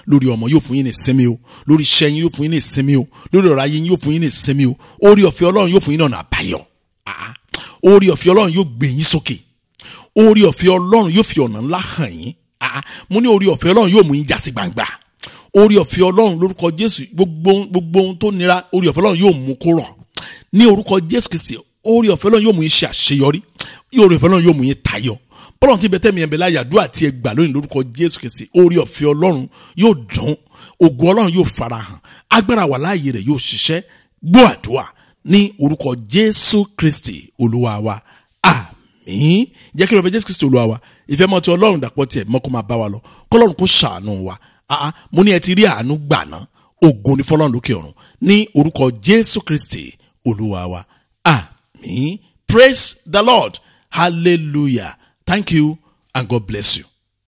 lórí ọmọ yóò fún yín ní ìsinmi o lórí iṣẹ́ yín yóò fún yín ní ìsinmi o lórí ọ̀rọ̀ ayé yín yóò fún yín ní ìsinmi o oore ọ̀fẹ́ Ọlọ́run yóò fún yín ní ọ̀nà àbáyọ oore ọ̀fẹ́ Ọlọ́run yóò gbé yín sókè oore ọ̀fẹ́ Ọlọ́run yóò fi ọ̀nà ńlá hàn yín mo ní oore ọ̀fẹ́ Ọlọ́run yóò mú yín já sí gbangba oore ọ̀fẹ́ Ọlọ́run lórúkọ Jésù gbogbo ohun tó nira oore ọ̀fẹ́ Ọlọ́run yóò mú kó rọ̀ ní orúkọ Jésù Kristi oore ọ̀fẹ́ Ọlọ́run yóò mú yín ṣe àṣeyọrí oore ọ̀fẹ́ Ọlọ́run yóò mú yín tayọ bọ́lọ̀ tí bẹ́tẹ̀ mi ẹ̀ bẹ̀ láyà àdúrà tí ẹ gbà lónìí lórúkọ Jésù Kristi oore ọ̀fẹ́ Ọlọ́run yóò dùn ògo Ọlọ́run yóò farahàn agbára wà láàyè rẹ̀ yóò ṣiṣẹ́ gbọ́ àdúrà ní orúkọ Jésù Kristi Olúwa wa àmín jẹ́ kí ló fẹ́ Jésù Kristi Olúwa wa ìfẹ́ mọ́ ti Ọlọ́run dàpọ̀ tiẹ̀ mọ́ kó máa bá wa lọ kọ́lọ́run kó ṣàánú wa mo ní ẹ ti rí àánú gbà ná ògo ní fọ́lọ́run lókè ọ̀run ní orúkọ Jésù Kristi Olúwa wa àmín. Praise the Lord. Hallelujah. Thank you and God bless you.